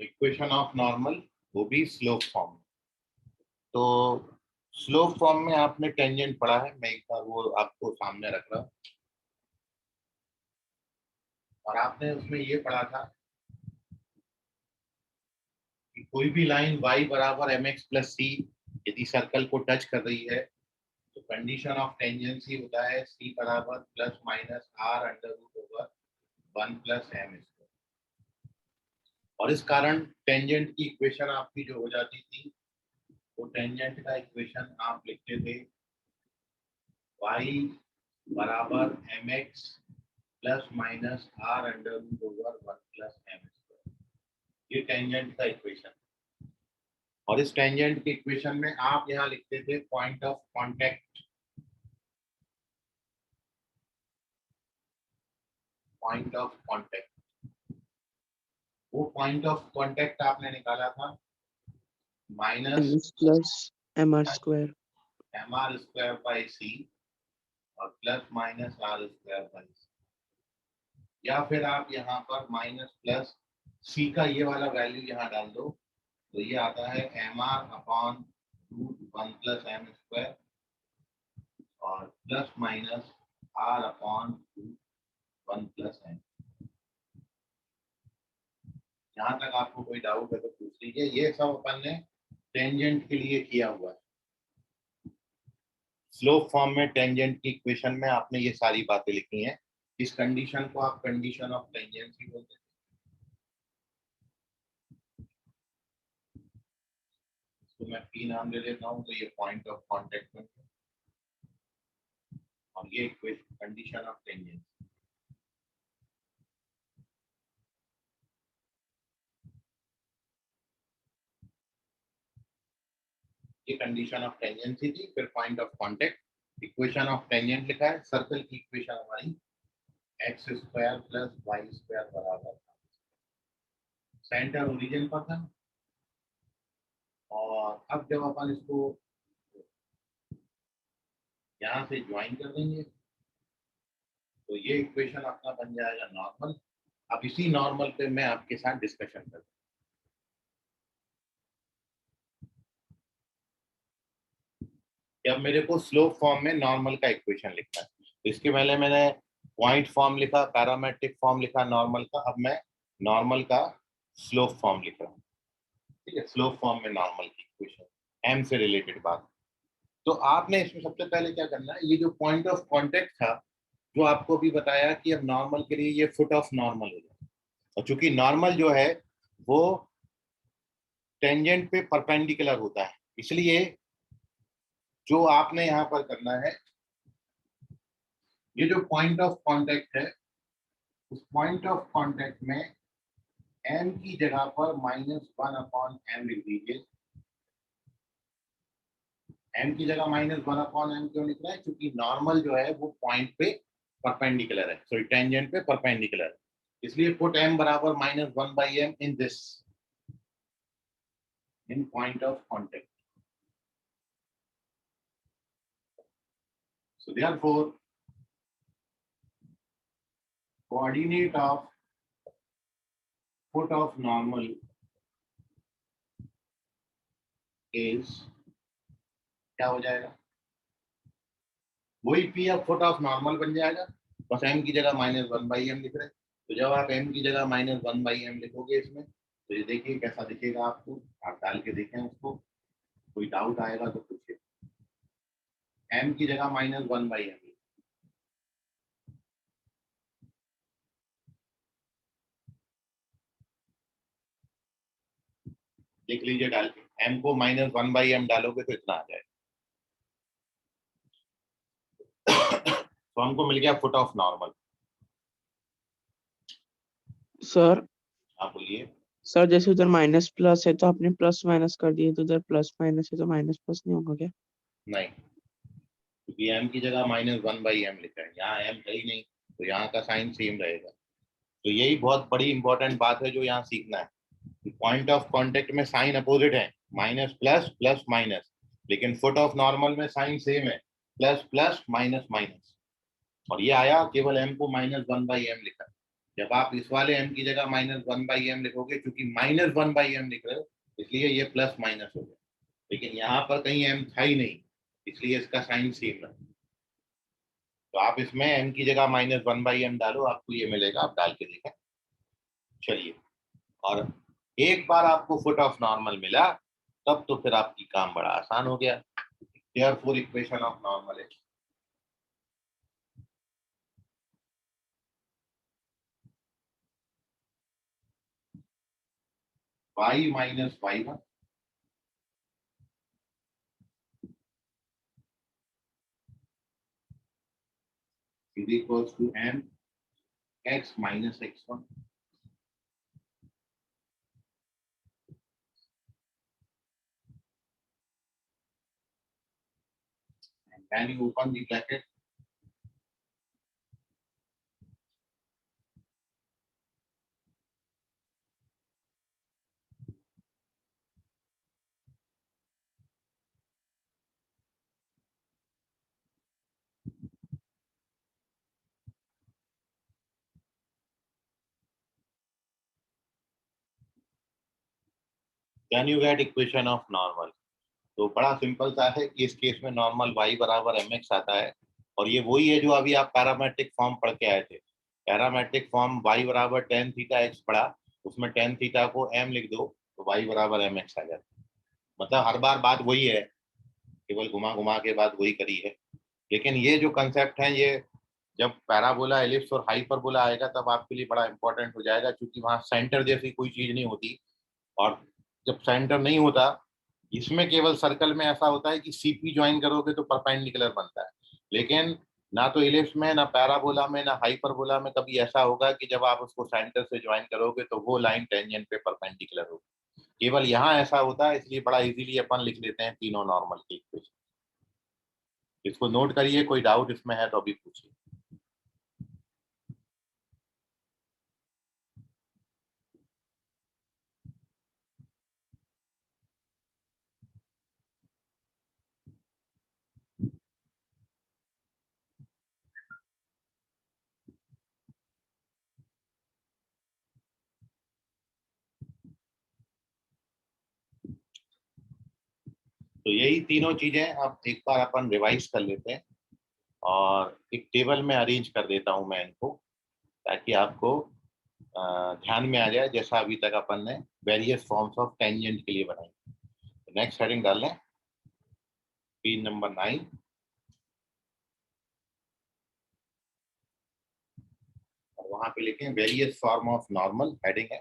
इक्वेशन ऑफ नॉर्मल, वो भी स्लोप फॉर्म। तो स्लोप फॉर्म में आपने टेंजेंट पढ़ा है, मैं एक बार वो आपको सामने रख रहा हूँ। और आपने उसमें ये पढ़ा था कोई भी लाइन y बराबर mx प्लस c यदि सर्कल को टच कर रही है तो कंडीशन ऑफ टेंजेंसी होता है c बराबर plus minus r under root over 1 plus m square. और इस कारण टेंजेंट की इक्वेशन आपकी जो हो जाती थी वो टेंजेंट का इक्वेशन आप लिखते थे y बराबर mx plus minus r under root over 1 plus m square. ये टेंजेंट का इक्वेशन। और इस टेंजेंट के इक्वेशन में आप यहाँ लिखते थे point of contact, point of contact. वो पॉइंट ऑफ कांटेक्ट आपने निकाला था minus ms plus mr square। mr square by c और plus minus r square by c, या फिर आप यहाँ पर माइनस प्लस c का ये वाला वैल्यू यहाँ डाल दो तो ये आता है mr upon root 1 plus m square और plus minus r upon root 1 plus m। यहाँ तक आपको कोई डाउट है तो पूछ लीजिए। ये सब अपन ने टेंजेंट के लिए किया हुआ है। स्लोप फॉर्म में टेंजेंट की इक्वेशन में आपने ये सारी बातें लिखी हैं। इस कंडीशन को आप कंडीशन ऑफ टेंजेंसी बोलते हैं। इसको मैं P नाम दे देता हूँ तो ये पॉइंट ऑफ कांटेक्ट में और ये इक्वेशन कंडीशन ऑफ टेंजेंसी। ये कंडीशन ऑफ टेंजेंसी थी, फिर point of contact. Equation of tangent लिखा है। सर्कल की इक्वेशन हमारी x square plus y square बराबर सेंटर ओरिजिन पर था। और अब जब अपन इसको यहाँ से ज्वाइन कर देंगे तो ये इक्वेशन अपना बन जाएगा नॉर्मल। अब इसी नॉर्मल पे मैं आपके साथ डिस्कशन करता हूँ। जब मेरे को स्लोप फॉर्म में नॉर्मल का इक्वेशन लिखना है तो इसके पहले मैंने पॉइंट फॉर्म लिखा, पैरामेट्रिक फॉर्म लिखा नॉर्मल का। अब मैं नॉर्मल का स्लोप फॉर्म लिख रहा हूँ। ठीक है, स्लोप फॉर्म में नॉर्मल की इक्वेशन एम से रिलेटेड बात। तो आपने इसमें सबसे पहले क्या करना है, ये जो पॉइंट ऑफ कांटेक्ट था जो आपको भी बताया कि अब नॉर्मल के लिए ये फुट ऑफ नॉर्मल हो जाए। और चूंकि नॉर्मल जो है वो टेंजेंट पे परपेंडिकुलर होता है, इसलिए जो आपने यहाँ पर करना है, ये जो पॉइंट ऑफ कांटेक्ट है उस पॉइंट ऑफ कांटेक्ट में m की जगह पर -1 अपॉन m लिख दीजिए। m की जगह -1 अपॉन m क्यों लिख रहा है? क्योंकि नॉर्मल जो है वो पॉइंट पे परपेंडिकुलर है, सॉरी टेंजेंट पे परपेंडिकुलर है, इसलिए पुट m बराबर -1 by m in this, in point of contact. So therefore, coordinate of foot of normal is क्या हो जाएगा? वही P of foot of normal बन जाएगा, बस m की जगह -1 बाई m लिख रहे हैं। तो जब आप m की जगह -1 बाई m लिखोगे इसमें तो ये देखिए कैसा दिखेगा आपको। आप डाल के देखें उसको, कोई डाउट आएगा तो पूछिए। m की जगह -1 बाई m देख लीजिए डाल के। m को -1 बाई m डालोगे तो इतना आ जाएगा। तो हमको मिल गया फुट ऑफ नॉर्मल। सर आप बोलिए। सर जैसे उधर माइनस प्लस है तो आपने प्लस माइनस कर दिए, तो उधर प्लस माइनस है तो माइनस प्लस नहीं होगा क्या? नहीं, क्योंकि m की जगह -1 बाई m लिखा है, यहाँ m है ही नहीं तो यहाँ का साइन सेम रहेगा। तो यही बहुत बड़ी इंपॉर्टेंट बात है जो यहाँ सीखना है। पॉइंट ऑफ कांटेक्ट में साइन अपोजिट है, माइनस प्लस प्लस माइनस, लेकिन फुट ऑफ नॉर्मल में साइन सेम है, प्लस प्लस माइनस माइनस। और ये आया केवल m को -1 बाई m लिखा। जब आप इस वाले m की जगह -1 बाई m लिखोगे, क्योंकि -1 बाई m लिख रहे हो इसलिए ये प्लस माइनस हो गया, लेकिन यहाँ पर कहीं m था ही नहीं इसलिए इसका साइन सेम रहा। तो आप इसमें m की जगह -1 बाई m डालो, आपको ये मिलेगा, आप डाल के देखें। चलिए, और एक बार आपको फुट ऑफ नॉर्मल मिला तब तो फिर आपकी काम बड़ा आसान हो गया। देयरफॉर इक्वेशन ऑफ नॉर्मल है y minus y1 is equals to m x minus x1 and then you open the bracket then you get equation of normal। तो बड़ा सिंपल सा है कि इस केस में नॉर्मल y बराबर mx आता है और ये वही है जो अभी आप पैरामेट्रिक फॉर्म पढ़ के आए थे। पैरामेट्रिक फॉर्म y बराबर tan थीटा x पढ़ा, उसमें tan थीटा को m लिख दो तो y बराबर mx आ जाता है। मतलब हर बार बात वही है, केवल घुमा घुमा के बात वही करी है। लेकिन ये जो कंसेप्ट है ये जब पैराबोला एलिप्स और हाइपरबोला आएगा तब आपके लिए बड़ा इंपॉर्टेंट हो जाएगा, क्योंकि वहाँ सेंटर जैसी कोई चीज नहीं होती। और जब सेंटर नहीं होता, इसमें केवल सर्कल में ऐसा होता है कि सीपी ज्वाइन करोगे तो परपेंडिकुलर बनता है। लेकिन ना तो इलिप्स में, ना पैराबोला में, ना हाइपरबोला में कभी ऐसा होगा कि जब आप उसको सेंटर से ज्वाइन करोगे तो वो लाइन टेंजेंट पे परपेंडिकुलर होगी। केवल यहाँ ऐसा होता है, इसलिए बड़ा इजीली अपन लिख लेते हैं तीनों नॉर्मल की इक्वेशन। इसको नोट करिए, कोई डाउट इसमें है तो अभी पूछिए। तो यही तीनों चीजें अब एक बार अपन रिवाइज कर लेते हैं और एक टेबल में अरेंज कर देता हूं मैं इनको, ताकि आपको ध्यान में आ जाए जैसा अभी तक अपन ने वेरियस फॉर्म्स ऑफ टेंजेंट के लिए बनाई। नेक्स्ट हेडिंग डाल लें, पेज नंबर 9 और वहां पे लिखें various form of normal, heading है।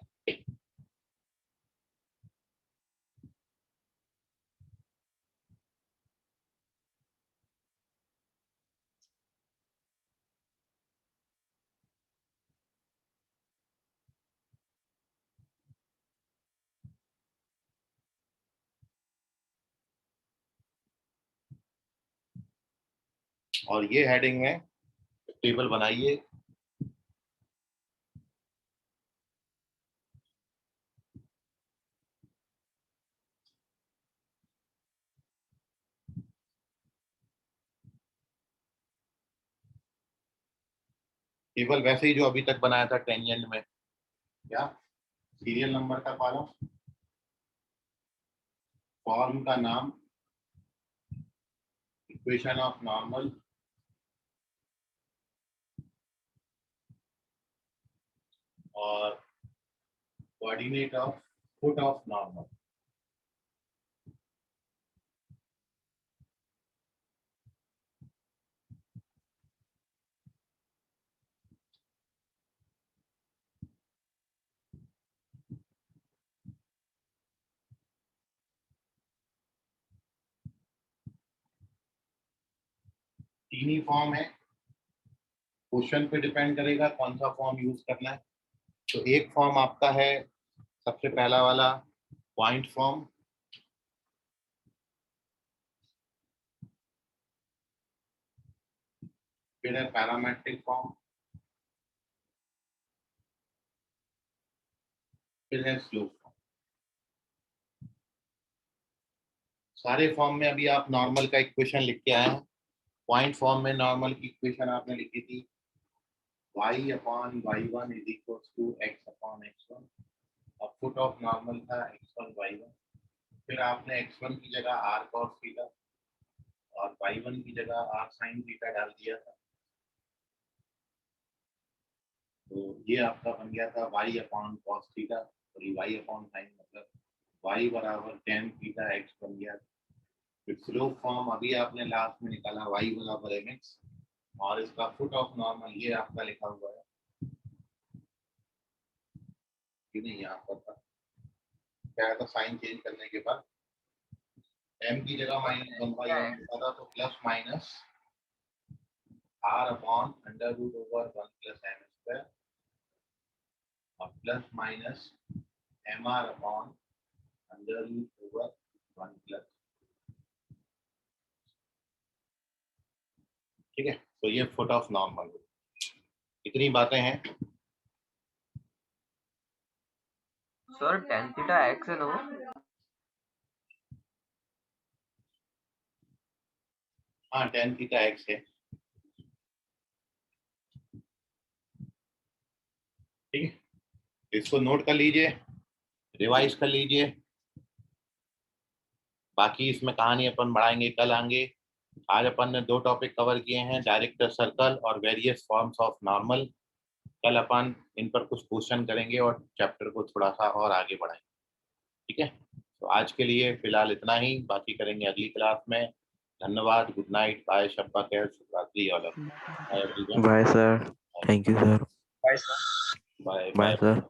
और ये हेडिंग में टेबल बनाइए। टेबल वैसे ही जो अभी तक बनाया था टेंजेंट में, क्या सीरियल नंबर का कॉलम, फॉर्म का नाम, इक्वेशन ऑफ नॉर्मल और coordinate of foot of normal. तीन ही फॉर्म है, क्वेश्चन पे डिपेंड करेगा कौन सा फॉर्म यूज करना है। तो एक फॉर्म आपका है सबसे पहला वाला पॉइंट फॉर्म, फिर है पैरामेट्रिक फॉर्म, फिर है स्लोप फॉर्म। सारे फॉर्म में अभी आप नॉर्मल का इक्वेशन लिख के आए हैं। पॉइंट फॉर्म में नॉर्मल की इक्वेशन आपने लिखी थी y upon y1 is equals to x upon x1 और फुट ऑफ नॉर्मल था x1 y1। फिर आपने x1 की जगह r cos थीटा और y1 की जगह r sin थीटा डाल दिया था। तो ये आपका बन गया था y अपॉन cos थीटा। और ये y अपॉन साइन मतलब y बराबर tan थीटा x बन गया। फिर स्लोप फॉर्म अभी आपने लास्ट में निकाला y बराबर mx, और इसका फुट ऑफ नॉर्मल ये आपका लिखा हुआ है कि नहीं, यहाँ पर था क्या था, साइन चेंज करने के बाद m की जगह माइनस 1/m लिखा था, तो plus minus r upon under root over 1 plus m square और plus minus mr upon under root over 1 plus. ठीक है, तो ये फुट ऑफ नॉर्मल, इतनी बातें हैं। सर tan थीटा x है ना वो? हाँ tan थीटा x है। ठीक है, इसको नोट कर लीजिए, रिवाइज कर लीजिए, बाकी इसमें कहानी अपन बढ़ाएंगे कल आएंगे। आज अपन ने 2 टॉपिक कवर किए हैं, डायरेक्टर सर्कल और वेरियस फॉर्म्स ऑफ नॉर्मल। कल अपन इन पर कुछ क्वेश्चन करेंगे और चैप्टर को थोड़ा सा और आगे बढ़ाएंगे। ठीक है, तो आज के लिए फिलहाल इतना ही, बाकी करेंगे अगली क्लास में। धन्यवाद, गुड नाइट, बाय, शब्बा खैर, शुभरात्रि all of you. Bye sir, thank you sir, bye sir. Bye bye sir.